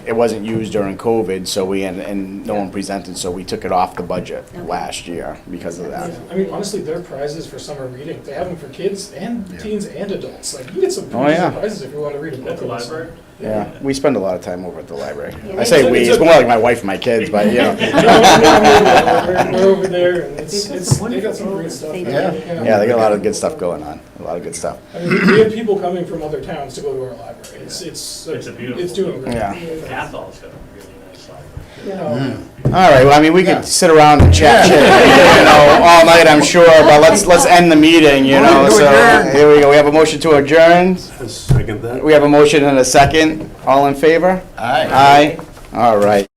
it wasn't used during COVID, so and no one presented, so we took it off the budget last year because of that. I mean, honestly, their prizes for summer reading, they have them for kids and teens and adults. Like, you get some Oh, pretty yeah. decent prizes if you want to read a book. At the or library? Yeah, we spend a lot of time over at the library. Yeah. I say we, it's more like my wife and my kids, but, you know. We're over there, and they got some great stuff. They do. Yeah. Yeah, they got a lot of good stuff going on, a lot of good stuff. I mean, we have people coming from other towns to go to our library. It's a beautiful. It's doing great. Yeah. Athol's got a really nice library. You know, All right, well, I mean, we could sit around and chat, you know, all night, I'm sure, but let's end the meeting, you know, Motion to so, adjourn. here we go, we have a motion to adjourn, I second that. we have a motion and a second, all in favor? Aye. Aye, all right.